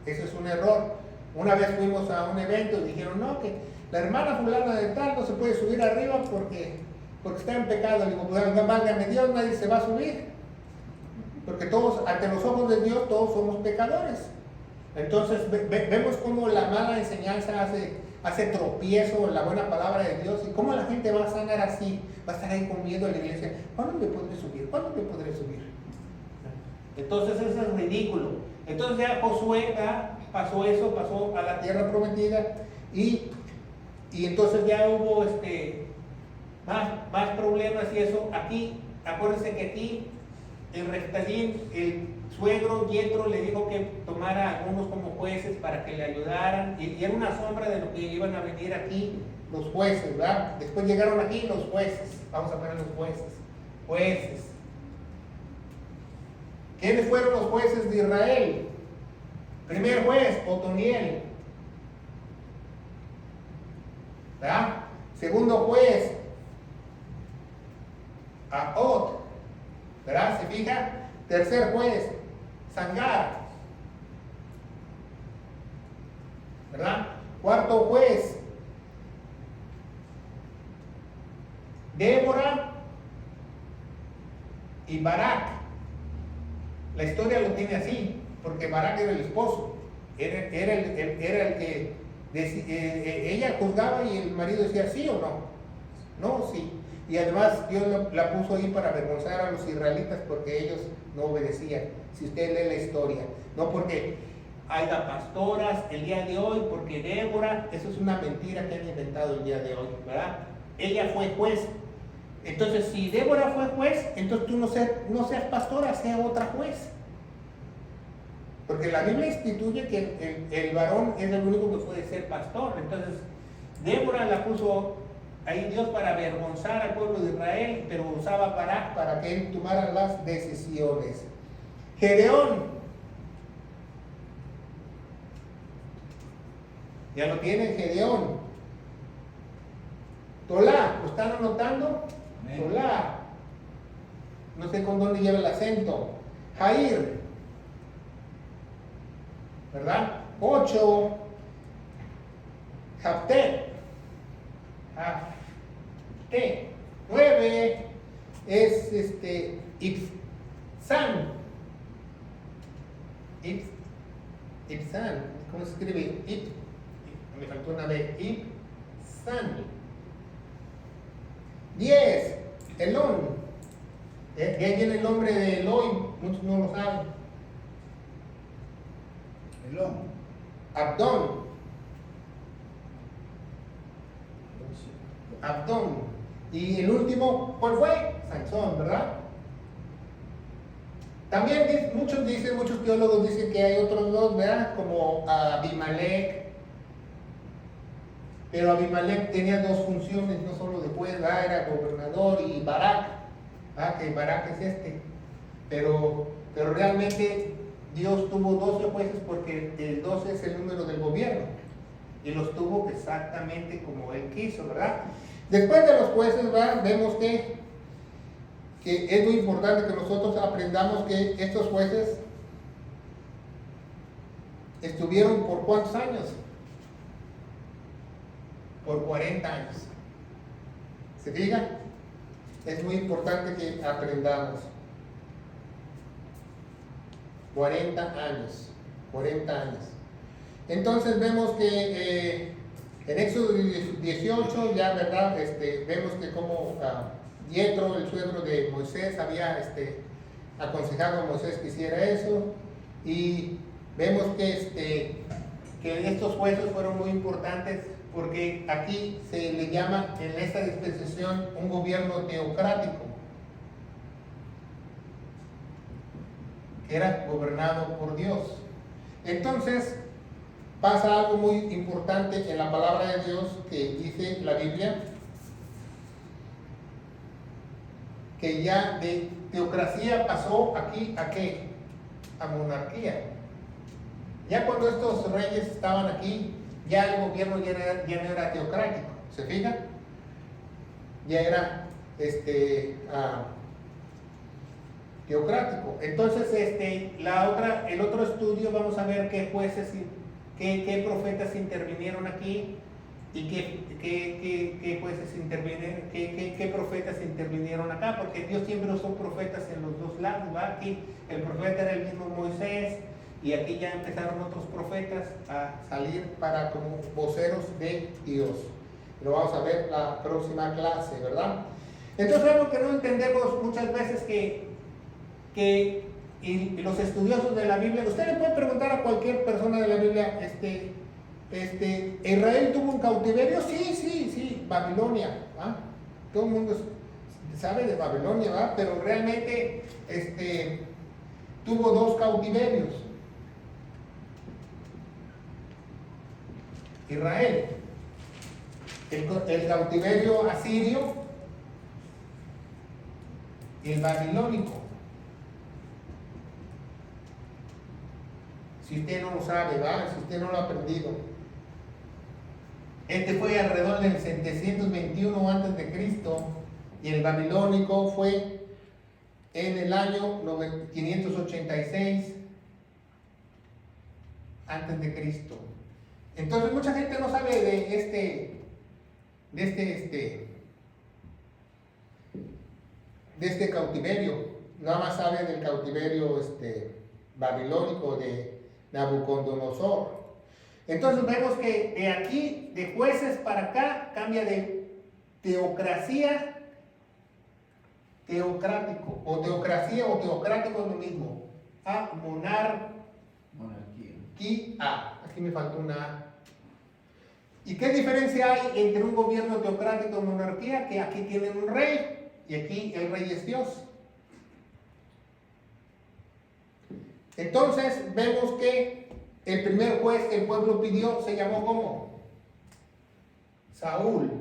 Speaker 1: Eso es un error. Una vez fuimos a un evento y dijeron, no, que la hermana fulana de tal no se puede subir arriba porque está en pecado. Digo, pues válgame Dios, nadie se va a subir. Porque todos, ante los ojos de Dios, todos somos pecadores. Entonces vemos cómo la mala enseñanza hace tropiezo en la buena palabra de Dios y cómo la gente va a sanar así, va a estar ahí con miedo a la iglesia. ¿Cuándo me podré subir? ¿Cuándo me podré subir? Entonces eso es ridículo. Entonces ya Josué pasó eso, pasó a la tierra prometida y entonces ya hubo más problemas y eso. Aquí, acuérdense que aquí el Reftalín, el suegro Yetro le dijo que tomara a algunos como jueces para que le ayudaran y era una sombra de lo que iban a venir aquí los jueces, ¿verdad? Después llegaron aquí los jueces. Vamos a poner los jueces. ¿Quiénes fueron los jueces de Israel? Primer juez, Otoniel, ¿verdad? Segundo juez, Ahot, ¿verdad? ¿Se fija? Tercer juez, Sangar, ¿verdad? Cuarto juez, Débora y Barak. La historia lo tiene así, porque Barak era el esposo, era el que ella juzgaba y el marido decía sí o no. No, sí. Y además Dios la puso ahí para avergonzar a los israelitas porque ellos no obedecían. Si usted lee la historia, no porque haya pastoras el día de hoy, porque Débora, eso es una mentira que han inventado el día de hoy, ¿verdad? Ella fue juez. Entonces, si Débora fue juez, entonces tú no seas pastora, sea otra juez. Porque la Biblia instituye que el varón es el único que puede ser pastor. Entonces, Débora la puso ahí Dios para avergonzar al pueblo de Israel, pero usaba Barak para que él tomara las decisiones. Gedeón. Ya lo tienen, Gedeón. Tolá, ¿lo están anotando?
Speaker 2: Amén.
Speaker 1: Tolá. No sé con dónde lleva el acento. Jair. ¿Verdad? 8. Jaftet. 9 es Ibzan. Ibzan. ¿Cómo se escribe? Me faltó una B. Ibzan. 10. Elón. De ahí viene el nombre de Eloi. Muchos no lo saben.
Speaker 2: Elón.
Speaker 1: Abdón. Y el último, ¿cuál fue? Sansón, ¿verdad? También muchos teólogos dicen que hay otros dos, ¿verdad? Como Abimelech. Pero Abimelech tenía dos funciones, no solo de juez, ¿verdad? Era gobernador, y Barak, ¿verdad? Que Barak es pero realmente Dios tuvo 12 jueces porque el 12 es el número del gobierno. Y los tuvo exactamente como él quiso, ¿verdad? Después de los jueces, ¿verdad? Vemos que es muy importante que nosotros aprendamos que estos jueces estuvieron por ¿cuántos años? Por 40 años. ¿Se fijan? Es muy importante que aprendamos. 40 años. 40 años. Entonces vemos que en Éxodo 18 ya, ¿verdad? Vemos que como Yetro, el suegro de Moisés, había aconsejado a Moisés que hiciera eso, y vemos que estos jueces fueron muy importantes porque aquí se le llama en esta dispensación un gobierno teocrático, que era gobernado por Dios. Entonces pasa algo muy importante en la palabra de Dios que dice la Biblia, que ya de teocracia pasó aquí a ¿qué? A monarquía. Ya cuando estos reyes estaban aquí, ya el gobierno ya no era teocrático, ¿se fijan? Ya era teocrático. Entonces el otro estudio, vamos a ver qué jueces qué profetas intervinieron aquí y qué jueces intervinieron, qué profetas intervinieron acá, porque Dios siempre usó profetas en los dos lados, ¿va? Aquí el profeta era el mismo Moisés, y aquí ya empezaron otros profetas a salir para como voceros de Dios. Lo vamos a ver la próxima clase, ¿verdad? Entonces, algo que no entendemos muchas veces y los estudiosos de la Biblia, usted le puede preguntar a cualquier persona de la Biblia, ¿Israel tuvo un cautiverio? Sí, Babilonia, ¿va? Todo el mundo sabe de Babilonia, ¿va? Pero realmente tuvo dos cautiverios. Israel, el cautiverio asirio y el babilónico. Si usted no lo sabe, ¿va? Si usted no lo ha aprendido. Fue alrededor del 721 a.C. y el babilónico fue en el año 586 a.C. Entonces mucha gente no sabe de este cautiverio, nada más sabe del cautiverio babilónico de Nabucodonosor. Entonces vemos que de aquí, de jueces para acá, cambia de teocracia, teocrático, o teocracia o teocrático es lo mismo, a monarquía. Aquí me faltó una A. ¿Y qué diferencia hay entre un gobierno teocrático y monarquía? Que aquí tienen un rey y aquí el rey es Dios. Entonces vemos que el primer juez que el pueblo pidió se llamó ¿cómo? Saúl.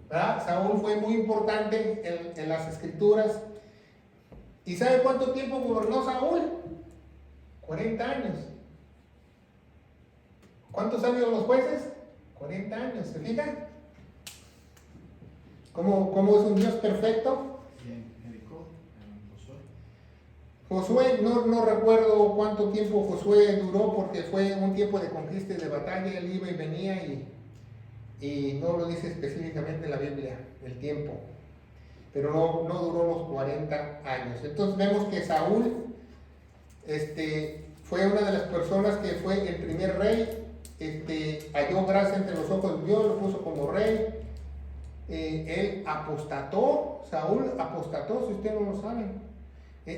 Speaker 1: ¿Verdad? Saúl fue muy importante en las escrituras. ¿Y sabe cuánto tiempo gobernó Saúl? 40 años. ¿Cuántos años los jueces? 40 años, ¿se fijan? ¿Cómo es un Dios perfecto? Josué, no recuerdo cuánto tiempo Josué duró porque fue un tiempo de conquista y de batalla, él iba y venía y no lo dice específicamente en la Biblia, el tiempo, pero no duró los 40 años. Entonces vemos que Saúl fue una de las personas que fue el primer rey, halló gracia entre los ojos de Dios, lo puso como rey. Él apostató, Saúl apostató, si usted no lo sabe.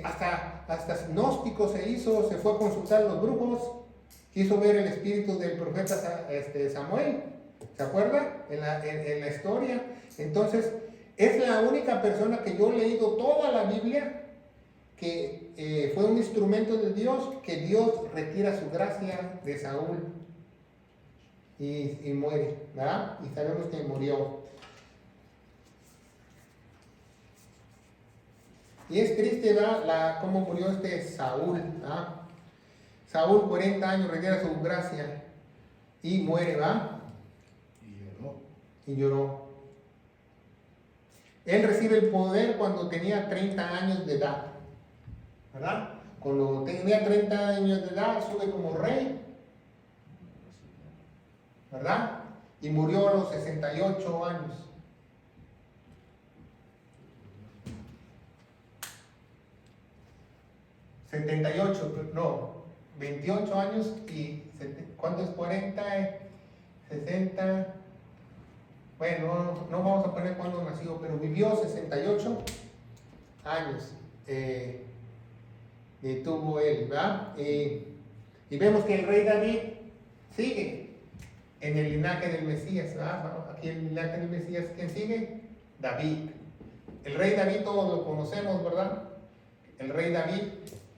Speaker 1: Hasta gnóstico se hizo, se fue a consultar a los brujos, quiso ver el espíritu del profeta Samuel, ¿se acuerda? En la historia. Entonces, es la única persona que yo he leído toda la Biblia que fue un instrumento de Dios, que Dios retira su gracia de Saúl y muere, ¿verdad? Y sabemos que murió. Y es triste, ¿verdad? Cómo murió Saúl, ¿verdad? Saúl, 40 años, retira su gracia y muere, ¿verdad? Y lloró. Él recibe el poder cuando tenía 30 años de edad, ¿verdad? Cuando tenía 30 años de edad, sube como rey, ¿verdad? Y murió a los 68 años. 78, no, 28 años y ¿cuánto es 40? 60, bueno, no vamos a poner cuándo nació, pero vivió 68 años, tuvo él, ¿verdad? Y vemos que el rey David sigue en el linaje del Mesías, ¿verdad? Aquí en el linaje del Mesías, ¿quién sigue? David. El rey David todos lo conocemos, ¿verdad? El rey David,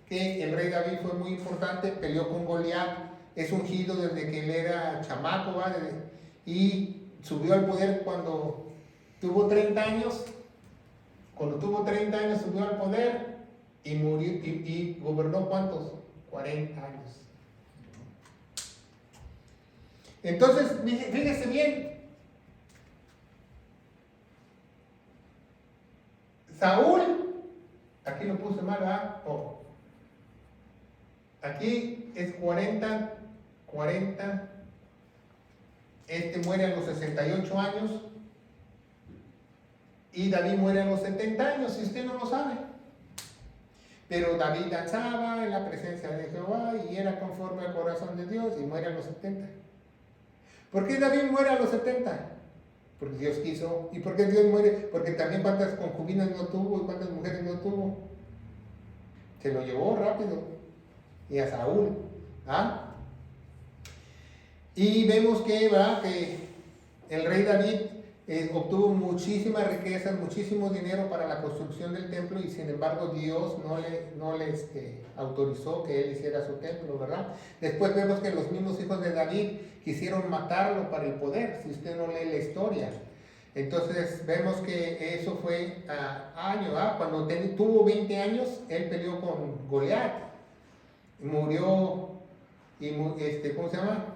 Speaker 1: que el rey David fue muy importante, peleó con Goliat, es ungido desde que él era chamaco, ¿vale? Y subió al poder cuando tuvo 30 años. Cuando tuvo 30 años subió al poder y murió y gobernó ¿cuántos? 40 años. Entonces, fíjese bien, Saúl, aquí lo puse mal, ¿verdad? Aquí es 40, muere a los 68 años y David muere a los 70 años, si usted no lo sabe. Pero David danzaba en la presencia de Jehová y era conforme al corazón de Dios y muere a los 70. ¿Por qué David muere a los 70? Porque Dios quiso. ¿Y por qué Dios muere? Porque también cuántas concubinas no tuvo y cuántas mujeres no tuvo. Se lo llevó rápido. Y a Saúl. ¿Ah? Y vemos que el rey David obtuvo muchísimas riquezas, muchísimo dinero para la construcción del templo y sin embargo Dios no le autorizó que él hiciera su templo, ¿verdad? Después vemos que los mismos hijos de David quisieron matarlo para el poder, si usted no lee la historia. Entonces vemos que eso fue cuando tuvo 20 años, él peleó con Goliat, murió, ¿cómo se llama?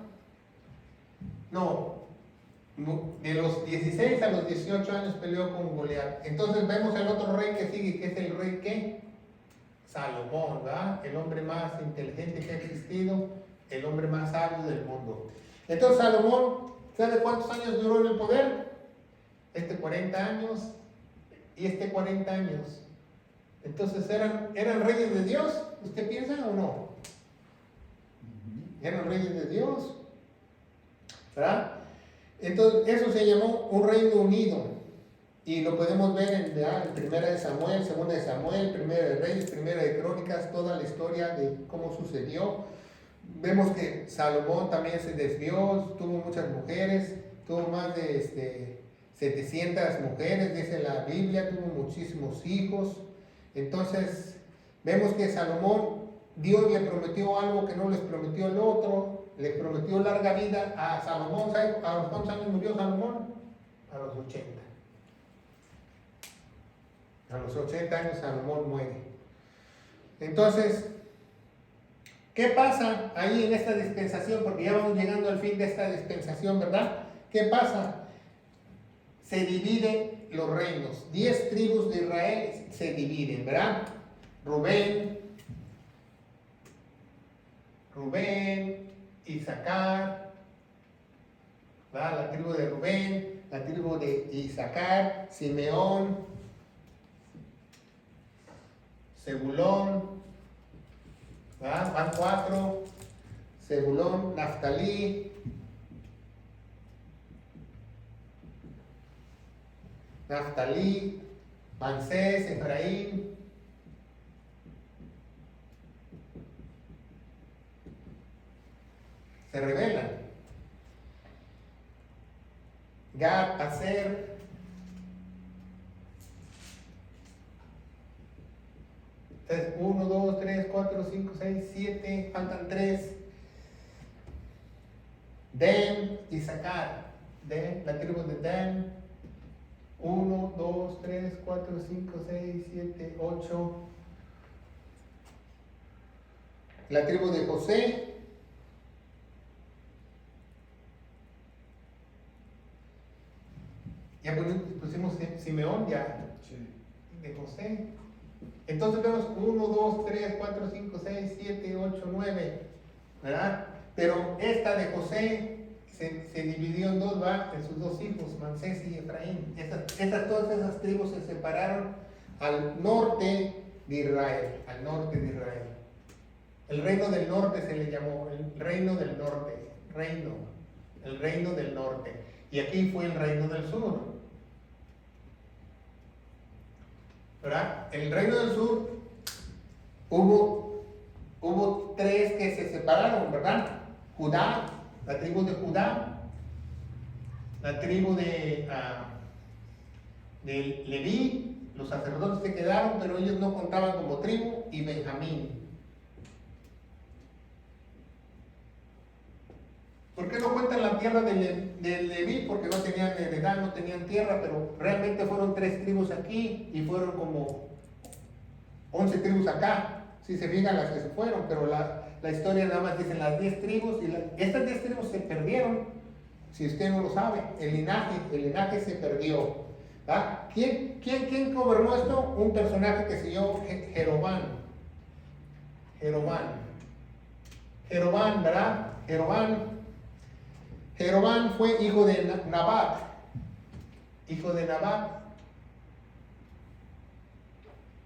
Speaker 1: No, de los 16 a los 18 años peleó con Goliat. Entonces vemos el otro rey que sigue, que es el rey ¿qué? Salomón, ¿verdad? El hombre más inteligente que ha existido, el hombre más sabio del mundo. Entonces Salomón, ¿sabe cuántos años duró en el poder? 40 años y 40 años. Entonces eran reyes de Dios. ¿Usted piensa o no? Eran reyes de Dios, ¿verdad? Entonces, eso se llamó un reino unido. Y lo podemos ver en 1 de Samuel, 2 de Samuel, 1 de Reyes, 1 de Crónicas, toda la historia de cómo sucedió. Vemos que Salomón también se desvió, tuvo muchas mujeres, tuvo más de 700 mujeres, dice la Biblia, tuvo muchísimos hijos. Entonces, vemos que Salomón, Dios le prometió algo que no les prometió el otro, le prometió larga vida a Salomón. ¿Sabe a los cuántos años murió Salomón? A los 80. A los 80 años Salomón muere. Entonces, ¿qué pasa ahí en esta dispensación? Porque ya vamos llegando al fin de esta dispensación, ¿verdad? ¿Qué pasa? Se dividen los reinos. 10 tribus de Israel se dividen, ¿verdad? Rubén, Isaacar, ¿verdad? La tribu de Rubén, la tribu de Isaacar, Simeón, Zebulón, ¿verdad? Van 4, Zebulón, Naftalí, Manasés, Efraín, se rebelan. Gad, Aser, entonces 1, 2, 3, 4, 5, 6, 7, faltan 3. Den, Isaacar, la tribu de Dan, 1, 2, 3, 4, 5, 6, 7, 8. La tribu de José, ya pusimos Simeón, ya,
Speaker 2: Sí.
Speaker 1: de José. Entonces vemos 1, 2, 3, 4, 5, 6, 7, 8, 9, ¿verdad? Pero esta de José se dividió en dos, ¿va? En sus dos hijos, Manasés y Efraín. Todas esas tribus se separaron al norte de Israel, El reino del norte se le llamó, el reino del norte, el reino del norte. Y aquí fue el reino del sur. ¿Verdad? En el reino del sur hubo 3 que se separaron, ¿verdad? Judá, la tribu de Judá, la tribu de Leví, los sacerdotes se quedaron, pero ellos no contaban como tribu, y Benjamín. ¿Por qué no cuentan la tierra de Leví? Porque no tenían heredad, no tenían tierra, pero realmente fueron 3 tribus aquí y fueron como 11 tribus acá. Si se fijan las que se fueron, pero la historia nada más dice las 10 tribus, y estas 10 tribus se perdieron. Si usted no lo sabe, el linaje se perdió. ¿Va? ¿Quién gobernó esto? Un personaje que se llamó Jeroboam, ¿verdad? Jeroboam fue hijo de Nabat.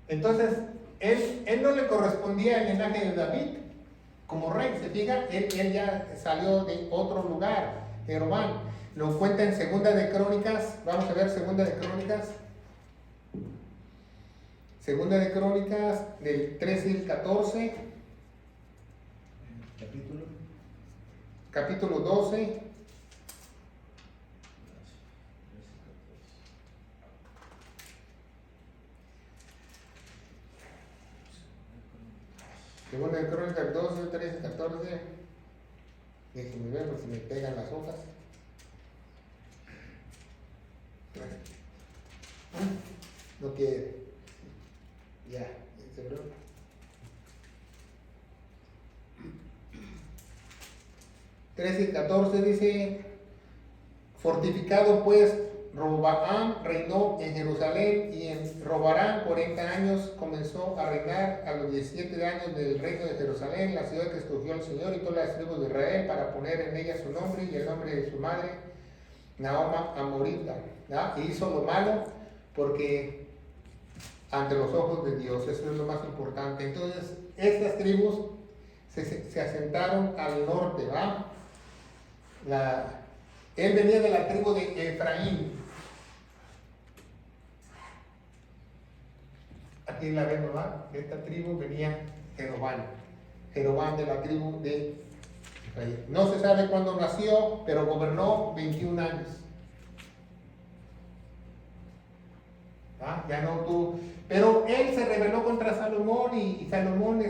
Speaker 1: Entonces, él no le correspondía el linaje de David como rey. Se fija, él ya salió de otro lugar, Jeroboam. Lo cuenta en 2 de Crónicas. Vamos a ver 2 de Crónicas. 2 de Crónicas, del 13 y el 14. Capítulo 12. Segunda de Crónicas 12, 13, 14. Déjenme ver por si me pegan las hojas. No quiere. Ya, se abrió. Trece y 14 dice: fortificado pues Roboam reinó en Jerusalén, y en Roboam 40 años comenzó a reinar. A los 17 años del reino de Jerusalén, la ciudad que escogió el Señor y todas las tribus de Israel, para poner en ella su nombre y el nombre de su madre, Naoma Amorita. Y hizo lo malo porque ante los ojos de Dios, eso es lo más importante. Entonces, estas tribus se asentaron al norte, ¿va? Él venía de la tribu de Efraín. Aquí la vemos, ¿va? De esta tribu venía Jeroboam de la tribu de Efraín. No se sabe cuándo nació, pero gobernó 21 años. ¿Ah? Ya no tuvo. Pero él se rebeló contra Salomón y Salomón,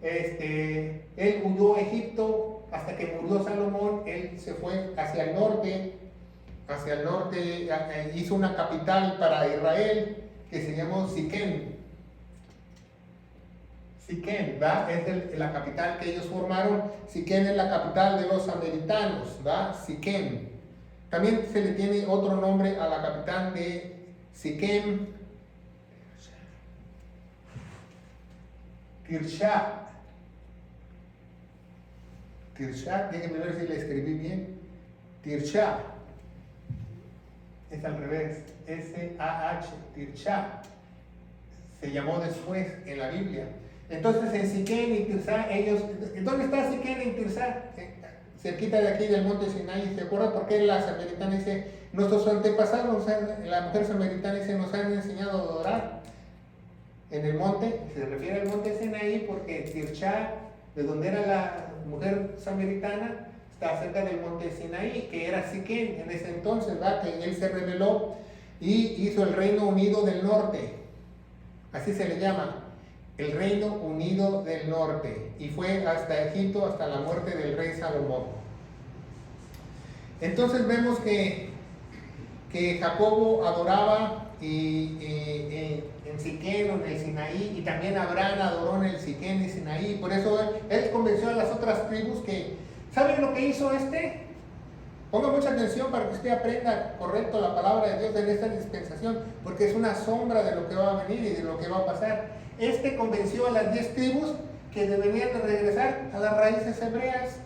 Speaker 1: él huyó a Egipto hasta que murió Salomón. Él se fue hacia el norte, hizo una capital para Israel que se llamó Siquén. Siquén, ¿va? Es la capital que ellos formaron. Siquén es la capital de los samaritanos, ¿va? Siquén. También se le tiene otro nombre a la capital de Siquén, Tirshat. Tirshat, déjenme ver si le escribí bien. Tirshat. Es al revés. S-A-H, Tirshat. Se llamó después en la Biblia. Entonces en Siquén y Tirsat, ellos, ¿dónde está Siquén y Tirsat? Cerquita de aquí del monte Sinaí. ¿Se acuerdan por qué la samaritana dice, nuestros antepasados, la mujer samaritana dice, nos han enseñado a adorar en el monte? Se refiere al monte Sinaí porque Tirsat, de donde era la mujer samaritana, está cerca del monte Sinaí, que era Siquén en ese entonces, ¿va? Que él se rebeló y hizo el Reino Unido del Norte. Así se le llama, el Reino Unido del Norte, y fue hasta Egipto, hasta la muerte del rey Salomón. Entonces vemos que Jacobo adoraba en Siquén o en el Sinaí, y también Abraham adoró en el Siquén y Sinaí. Por eso él convenció a las otras tribus que, ¿saben lo que hizo Ponga mucha atención para que usted aprenda correcto la palabra de Dios en esta dispensación, porque es una sombra de lo que va a venir y de lo que va a pasar. Convenció a las 10 tribus que deberían de regresar a las raíces hebreas,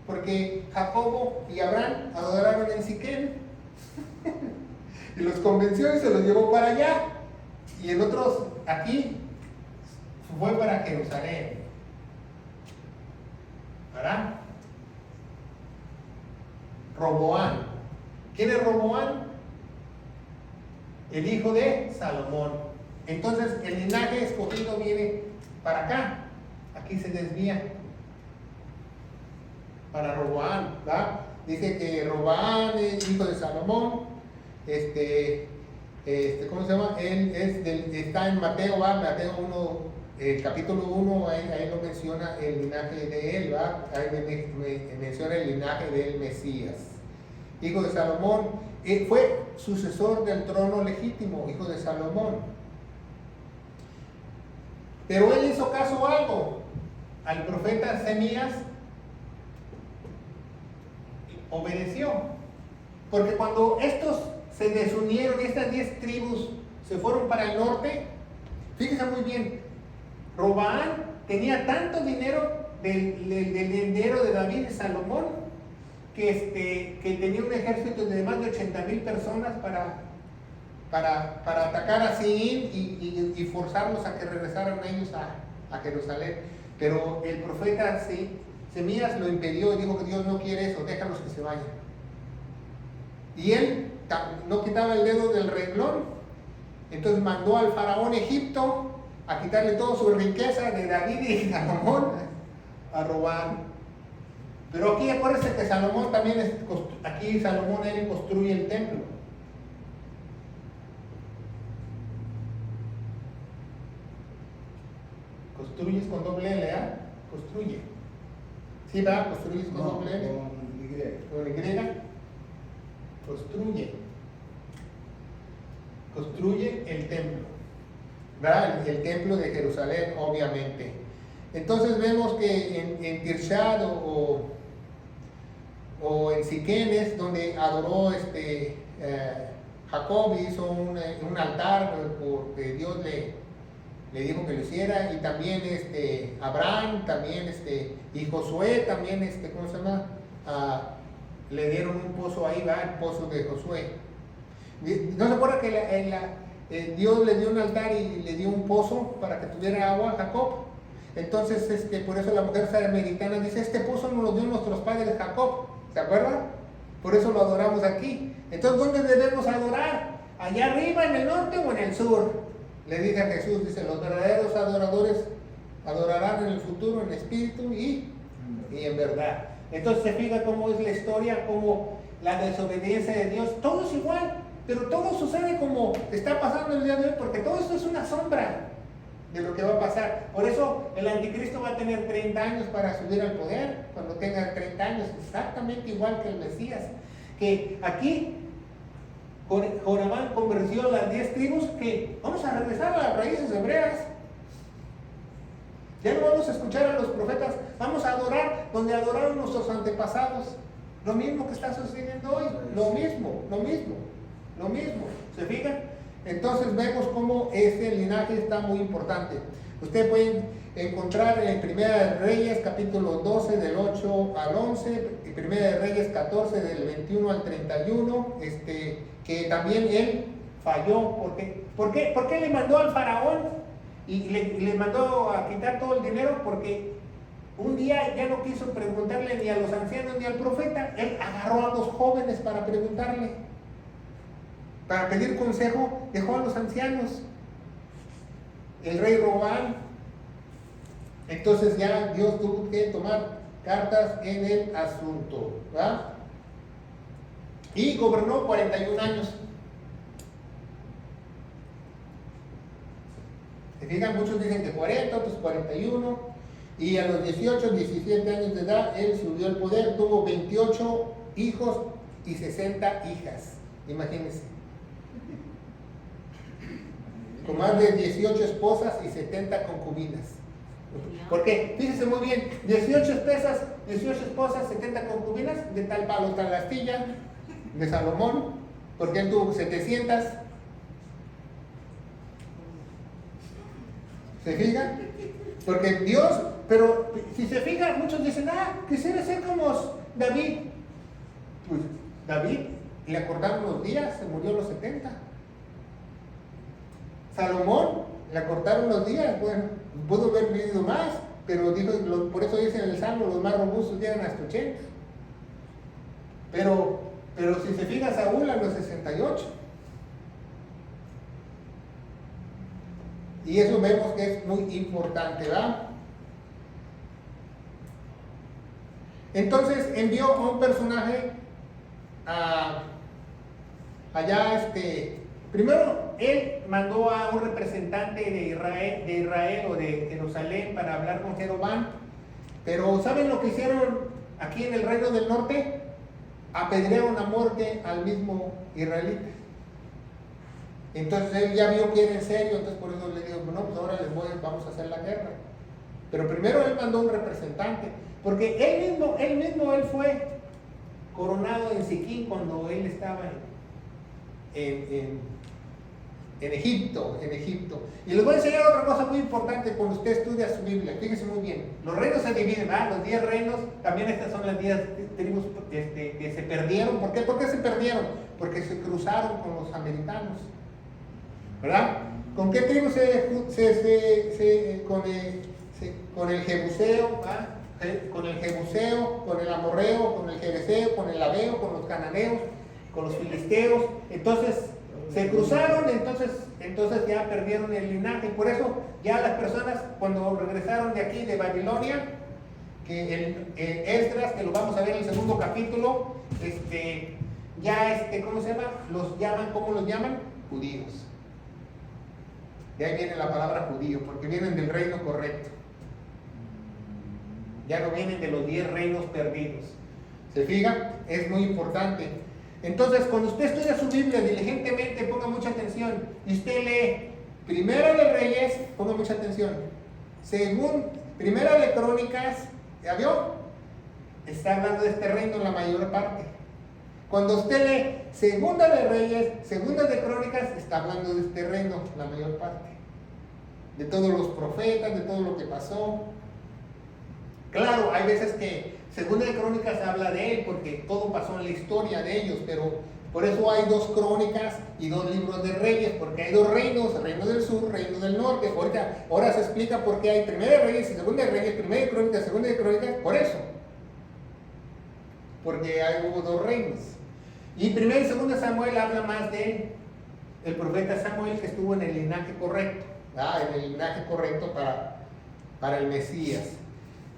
Speaker 1: porque Jacobo y Abraham adoraron en Siquén y los convenció y se los llevó para allá, y en otros aquí fue para Jerusalén, ¿verdad? Roboam. ¿Quién es Roboam? El hijo de Salomón. Entonces el linaje escogido viene para acá. Aquí se desvía para Roboam, ¿verdad? Dice que Roboam es hijo de Salomón. ¿Cómo se llama? Él está en Mateo, ¿va? Mateo 1, capítulo 1, ahí lo menciona el linaje de él, ¿va? Ahí menciona el linaje del Mesías. Hijo de Salomón, fue sucesor del trono legítimo, hijo de Salomón. Pero él hizo caso a algo, al profeta Semías, obedeció. Porque cuando estos se desunieron, estas 10 tribus se fueron para el norte, fíjense muy bien, Roboam tenía tanto dinero del dinero de David y Salomón, que tenía un ejército de más de 80,000 personas para atacar a Sin y forzarlos a que regresaran ellos a Jerusalén. Pero el profeta Semías lo impidió y dijo que Dios no quiere eso, déjalos que se vayan. Y él no quitaba el dedo del renglón. Entonces mandó al faraón Egipto a quitarle toda su riqueza de David y Salomón a Roboam. Pero aquí acuérdense que Salomón también él construye el templo. Construyes con doble L, ¿ah? Construye. ¿Sí va? Construyes con doble L. Con Y. Construye. Construye el templo, ¿verdad? El templo de Jerusalén, obviamente. Entonces vemos que en Tirshat o en Siquén es donde adoró Jacob, hizo un altar porque Dios le dijo que lo hiciera, y también Abraham, también y Josué también, ¿cómo se llama? Le dieron un pozo ahí, va, el pozo de Josué. ¿No se acuerda que Dios le dio un altar y le dio un pozo para que tuviera agua a Jacob? Entonces, por eso la mujer samaritana dice, este pozo nos lo dio nuestros padres Jacob, ¿se acuerdan? Por eso lo adoramos aquí. Entonces, ¿dónde debemos adorar? ¿Allá arriba, en el norte o en el sur? Le dice a Jesús, dice, los verdaderos adoradores adorarán en el futuro en espíritu y en verdad. Entonces se fija cómo es la historia, cómo la desobediencia de Dios, todo es igual, pero todo sucede como está pasando el día de hoy, porque todo esto es una sombra de lo que va a pasar. Por eso el anticristo va a tener 30 años para subir al poder, cuando tenga 30 años, exactamente igual que el Mesías. Que aquí Joramán convenció a las 10 tribus que vamos a regresar a las raíces hebreas. Ya no vamos a escuchar a los profetas, vamos a adorar donde adoraron nuestros antepasados. Lo mismo que está sucediendo hoy, lo mismo. ¿Se fijan? Entonces vemos cómo este linaje está muy importante. Ustedes pueden encontrar en Primera de Reyes, capítulo 12, del 8 al 11, y Primera de Reyes 14, del 21 al 31, que también él falló. ¿Por qué le mandó al faraón y le mandó a quitar todo el dinero? Porque un día ya no quiso preguntarle ni a los ancianos ni al profeta. Él agarró a los jóvenes para preguntarle, para pedir consejo, dejó a los ancianos, el rey Roboam. Entonces ya Dios tuvo que tomar cartas en el asunto, ¿verdad? Y gobernó 41 años. Se fijan, muchos dicen que 40, otros 41, y a los 18, 17 años de edad, él subió al poder, tuvo 28 hijos y 60 hijas, imagínense. Con más de 18 esposas y 70 concubinas. Porque, fíjense muy bien, 18 esposas, 70 concubinas, de tal palo, tal astilla, de Salomón, porque él tuvo 700. ¿Se fijan? Porque Dios, pero si se fijan, muchos dicen, quisiera ser como David. Pues David, le acortaron los días, se murió a los 70. Salomón, le acortaron los días, bueno, pudo haber vivido más, pero dijo, por eso dice en el Salmo, los más robustos llegan hasta 80. Pero si se fija, Saúl a los 68. Y eso vemos que es muy importante, ¿verdad? Entonces envió a un personaje allá, primero él mandó a un representante de Israel o de Jerusalén para hablar con Jeroboam, pero ¿saben lo que hicieron aquí en el reino del norte? Apedrearon a muerte al mismo israelita. Entonces él ya vio que era en serio, entonces por eso le dijo, no, pues ahora vamos a hacer la guerra. Pero primero él mandó un representante, porque él fue coronado en Siquín cuando él estaba en Egipto. Y les voy a enseñar otra cosa muy importante cuando usted estudia su Biblia. Fíjense muy bien, los reinos se dividen, ¿verdad? Los 10 reinos, también estas son las 10 tribus que se perdieron. ¿Por qué? ¿Por qué se perdieron? Porque se cruzaron con los americanos, ¿verdad? ¿Con qué tribu con el Jebuseo, ¿verdad? Con el Jebuseo, con el Amorreo, con el Jereseo, con el Abeo, con los cananeos, con los filisteos. Entonces se cruzaron, entonces ya perdieron el linaje. Por eso ya las personas cuando regresaron de aquí, de Babilonia, que Esdras, que lo vamos a ver en el segundo capítulo, ¿cómo se llama? ¿Cómo los llaman? Judíos. De ahí viene la palabra judío, porque vienen del reino correcto. Ya no vienen de los 10 reinos perdidos. ¿Se fijan? Es muy importante. Entonces, cuando usted estudia su Biblia diligentemente, ponga mucha atención. Y usted lee Primera de Reyes, ponga mucha atención. Primera de Crónicas, ¿ya vio? Está hablando de este reino en la mayor parte. Cuando usted lee Segunda de Reyes, Segunda de Crónicas, está hablando de este reino, la mayor parte. De todos los profetas, de todo lo que pasó. Claro, hay veces que Segunda de Crónicas habla de él, porque todo pasó en la historia de ellos, pero Por eso hay 2 crónicas y 2 libros de reyes, porque hay 2 reinos, reino del sur, reino del norte. Ahora se explica por qué hay primera de reyes y segunda de reyes, primera de crónicas, segunda de crónicas, por eso. Porque hubo 2 reinos. Y primera y segunda Samuel habla más de el profeta Samuel, que estuvo en el linaje correcto, en el linaje correcto para el Mesías.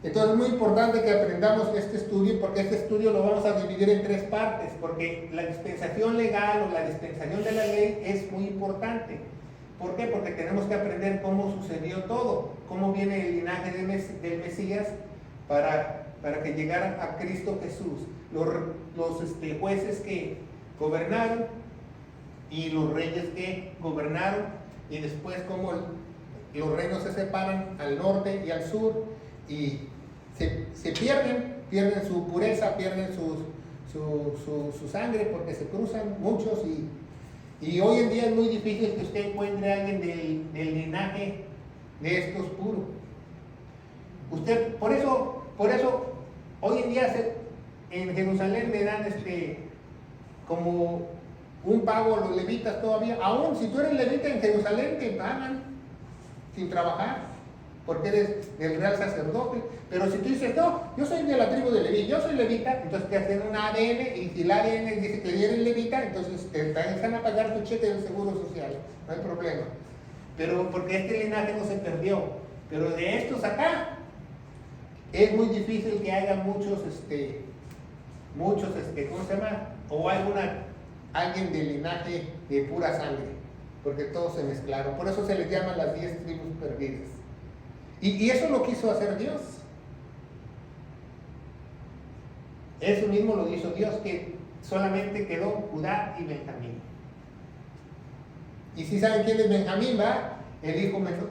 Speaker 1: Entonces es muy importante que aprendamos este estudio, porque este estudio lo vamos a dividir en 3 partes, porque la dispensación legal o la dispensación de la ley es muy importante. ¿Por qué? Porque tenemos que aprender cómo sucedió todo, cómo viene el linaje del Mesías para que llegara a Cristo Jesús. Los jueces que gobernaron y los reyes que gobernaron, y después cómo los reinos se separan al norte y al sur, y se pierden su pureza, pierden su sangre, porque se cruzan muchos, y hoy en día es muy difícil que usted encuentre a alguien del linaje de estos puros. Por eso hoy en día en Jerusalén le dan como un pago a los levitas todavía. Aún si tú eres levita en Jerusalén, te pagan sin trabajar, porque eres del real sacerdote. Pero si tú dices, no, yo soy de la tribu de Leví, yo soy levita, entonces te hacen un ADN, y si el ADN dice que eres levita, entonces te van a pagar tu cheque del seguro social, no hay problema. Pero porque este linaje no se perdió. Pero de estos acá, es muy difícil que haya muchos, ¿cómo se llama? O alguien del linaje de pura sangre, porque todos se mezclaron. Por eso se les llama las 10 tribus perdidas. Y eso lo quiso hacer Dios. Eso mismo lo hizo Dios, que solamente quedó Judá y Benjamín. Y si saben quién es Benjamín, va, el hijo menor.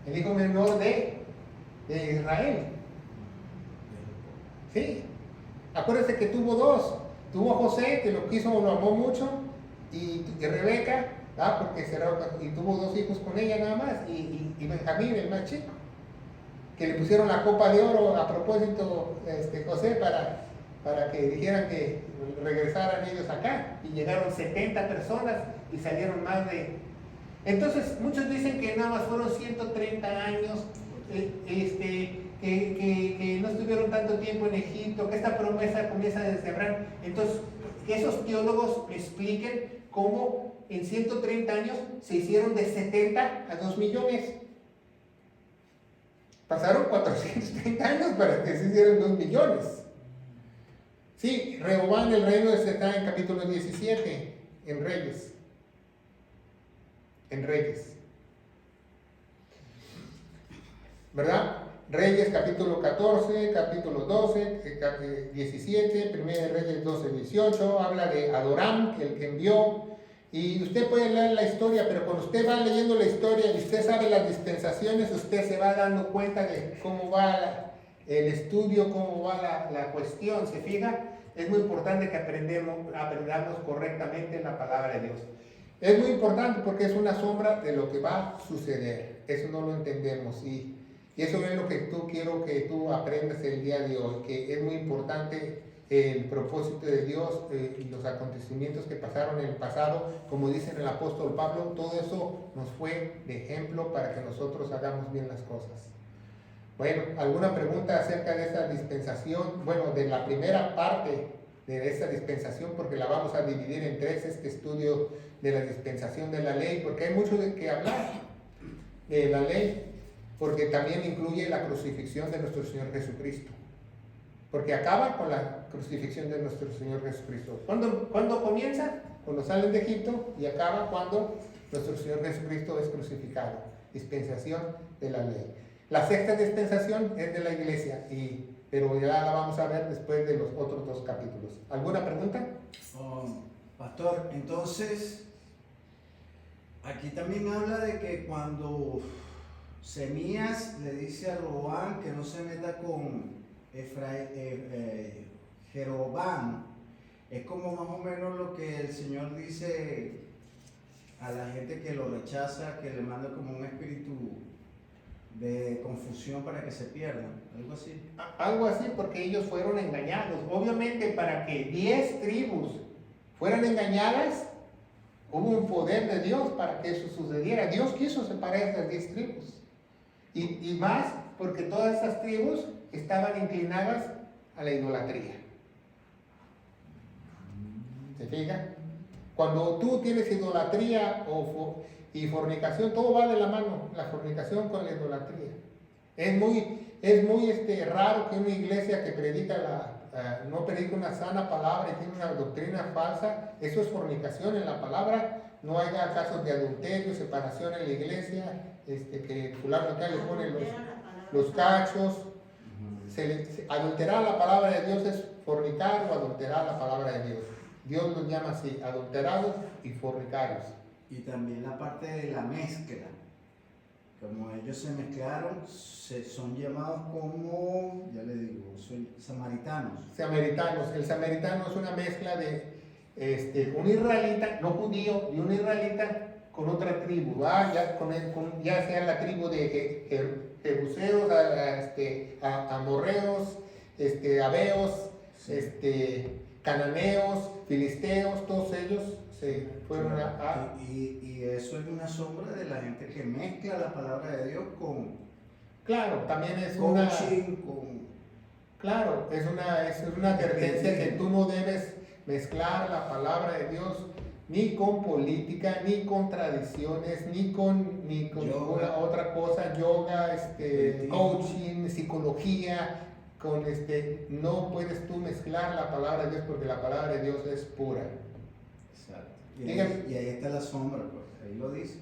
Speaker 1: El hijo menor de Israel. Sí. Acuérdense que tuvo 2. Tuvo a José, que lo amó mucho, y Rebeca, y tuvo 2 hijos con ella nada más, y Benjamín, el más chico, que le pusieron la copa de oro a propósito, José, para que dijeran que regresaran ellos acá, y llegaron 70 personas y salieron más de... Entonces muchos dicen que nada más fueron 130 años, que no estuvieron tanto tiempo en Egipto, que esta promesa comienza desde Abraham. Entonces, que esos teólogos me expliquen cómo en 130 años se hicieron de 70 a 2 millones. Pasaron 430 años para que se hicieran 2 millones. Sí, Rehoboam, el reino está en capítulo 17, en Reyes. ¿Verdad? Reyes capítulo 14, capítulo 12, 17, Primera de Reyes 12, 18, habla de Adoram, el que envió, y usted puede leer la historia, pero cuando usted va leyendo la historia y usted sabe las dispensaciones, usted se va dando cuenta de cómo va el estudio, cómo va la cuestión, ¿se fija? Es muy importante que aprendamos correctamente la palabra de Dios. Es muy importante porque es una sombra de lo que va a suceder, eso no lo entendemos, y eso es lo que quiero que tú aprendas el día de hoy, que es muy importante el propósito de Dios y los acontecimientos que pasaron en el pasado, como dice el apóstol Pablo, todo eso nos fue de ejemplo para que nosotros hagamos bien las cosas. Bueno, ¿alguna pregunta acerca de esta dispensación? Bueno, de la primera parte de esta dispensación, porque la vamos a dividir en 3, este estudio de la dispensación de la ley, porque hay mucho de qué hablar de la ley, porque también incluye la crucifixión de nuestro Señor Jesucristo, porque acaba con la crucifixión de nuestro Señor Jesucristo. ¿Cuándo comienza? Cuando salen de Egipto, y acaba cuando nuestro Señor Jesucristo es crucificado. Dispensación de la ley. La sexta dispensación es de la iglesia, pero ya la vamos a ver después de los otros 2 capítulos. ¿Alguna pregunta?
Speaker 2: Pastor, entonces, aquí también habla de que cuando Semías le dice a Roboam que no se meta con Jeroboam, es como más o menos lo que el Señor dice a la gente que lo rechaza, que le manda como un espíritu de confusión para que se pierdan, algo así.
Speaker 1: Algo así, porque ellos fueron engañados. Obviamente, para que 10 tribus fueran engañadas, hubo un poder de Dios para que eso sucediera. Dios quiso separar esas 10 tribus. Y más porque todas esas tribus estaban inclinadas a la idolatría. ¿Se fija? Cuando tú tienes idolatría y fornicación, todo va de la mano, la fornicación con la idolatría. Es muy raro que una iglesia que no predica una sana palabra y tiene una doctrina falsa, eso es fornicación en la palabra. No haya casos de adulterio, separación en la iglesia, que fulano acá le pone los cachos. Adulterar la palabra de Dios es fornicar o adulterar la palabra de Dios. Dios los llama así, adulterados y fornicarios.
Speaker 2: Y también la parte de la mezcla. Como ellos se mezclaron, son llamados como, ya le digo, son samaritanos.
Speaker 1: Samaritanos. El samaritano es una mezcla de un israelita, no judío, y un israelita con otra tribu, ya sea la tribu de jebuseos, amorreos, abeos,
Speaker 2: Sí.
Speaker 1: cananeos, filisteos, todos ellos se fueron
Speaker 2: Y eso es una sombra de la gente que mezcla la palabra de Dios con
Speaker 1: Claro, también es
Speaker 2: coaching,
Speaker 1: Claro, es una advertencia que tú no debes mezclar la palabra de Dios ni con política, ni con tradiciones, ni con ninguna otra cosa, yoga, coaching, psicología, no puedes tú mezclar la palabra de Dios porque la palabra de Dios es pura.
Speaker 2: Exacto.
Speaker 1: Dígame.
Speaker 2: Y ahí está la sombra, pues, ahí lo dice.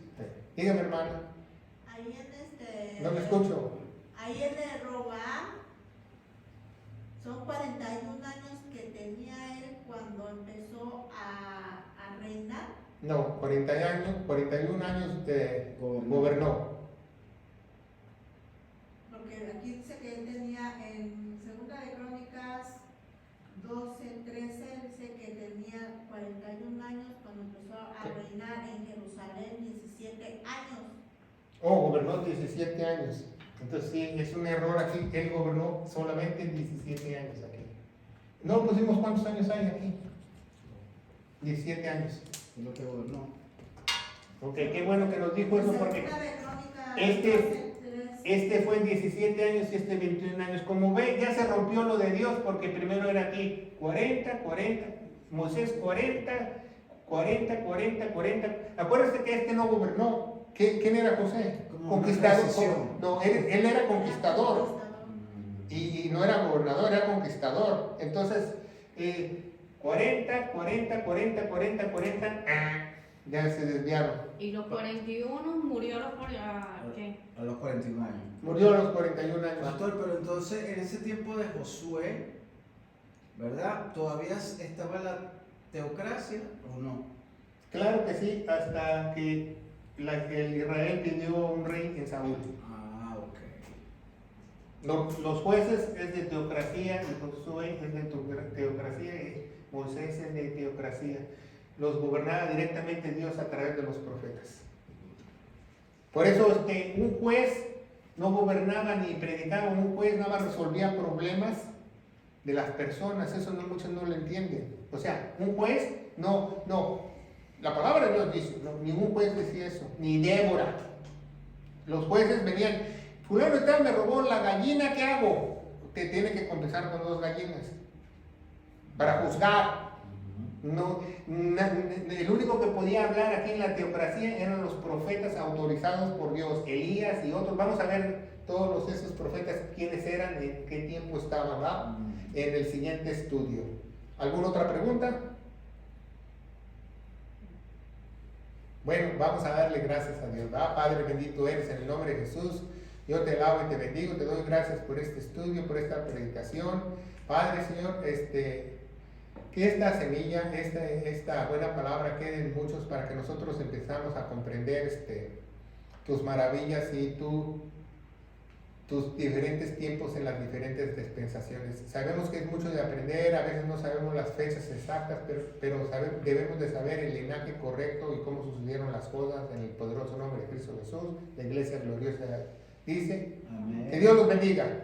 Speaker 1: Dígame, hermano.
Speaker 3: Ahí
Speaker 1: No me escucho.
Speaker 3: Ahí en el Roboam, son 41 años que tenía él cuando empezó a reinar.
Speaker 1: No, 41 años gobernó.
Speaker 3: Porque aquí dice que él tenía en Segunda de Crónicas 12:13, dice que tenía 41 años cuando empezó a reinar en Jerusalén, 17 años.
Speaker 1: Oh, gobernó 17 años. Entonces sí, es un error aquí. Él gobernó solamente 17 años aquí. No pusimos cuántos años hay aquí. 17 años.
Speaker 2: Es lo que gobernó.
Speaker 1: Ok, qué bueno que nos dijo eso porque
Speaker 3: Segunda de Crónicas
Speaker 1: este fue en 17 años y 21 años. Como ve, ya se rompió lo de Dios porque primero era aquí 40, Moisés 40. Acuérdense que no gobernó. ¿Quién era José?
Speaker 2: Como
Speaker 1: Conquistador.
Speaker 2: una
Speaker 1: Él era conquistador. Y no era gobernador, era conquistador. Entonces, 40, ya se desviaron.
Speaker 4: Y los 41 murió ¿qué?
Speaker 2: A los 41 años.
Speaker 1: Murió a los 41 años.
Speaker 2: Pastor, pero entonces en ese tiempo de Josué, ¿verdad? ¿Todavía estaba la teocracia o no?
Speaker 1: Claro que sí, hasta que el Israel pidió un rey en Saúl.
Speaker 2: Ah, ok.
Speaker 1: Los jueces es de teocracia, y Josué es de teocracia, y Moisés es de teocracia. Los gobernaba directamente Dios a través de los profetas. Por eso un juez no gobernaba ni predicaba, un juez nada más resolvía problemas de las personas. Eso muchos no lo entienden. O sea, un juez no, la palabra de Dios dice, ningún juez decía eso, ni Débora. Los jueces venían, fulano tal me robó la gallina, ¿qué hago? Te tiene que compensar con 2 gallinas para juzgar. No, el único que podía hablar aquí en la teocracia eran los profetas autorizados por Dios, Elías y otros. Vamos a ver todos esos profetas, quiénes eran, en qué tiempo estaban, ¿verdad? En el siguiente estudio. ¿Alguna otra pregunta? Bueno, vamos a darle gracias a Dios, ¿verdad? Padre bendito eres, en el nombre de Jesús. Yo te alabo y te bendigo, te doy gracias por este estudio, por esta predicación. Padre, Señor, que esta semilla, esta buena palabra quede en muchos para que nosotros empezamos a comprender tus maravillas y tus diferentes tiempos en las diferentes dispensaciones. Sabemos que es mucho de aprender, a veces no sabemos las fechas exactas, pero debemos de saber el linaje correcto y cómo sucedieron las cosas en el poderoso nombre de Cristo Jesús. La iglesia gloriosa Dice,
Speaker 2: Amén.
Speaker 1: que Dios los bendiga.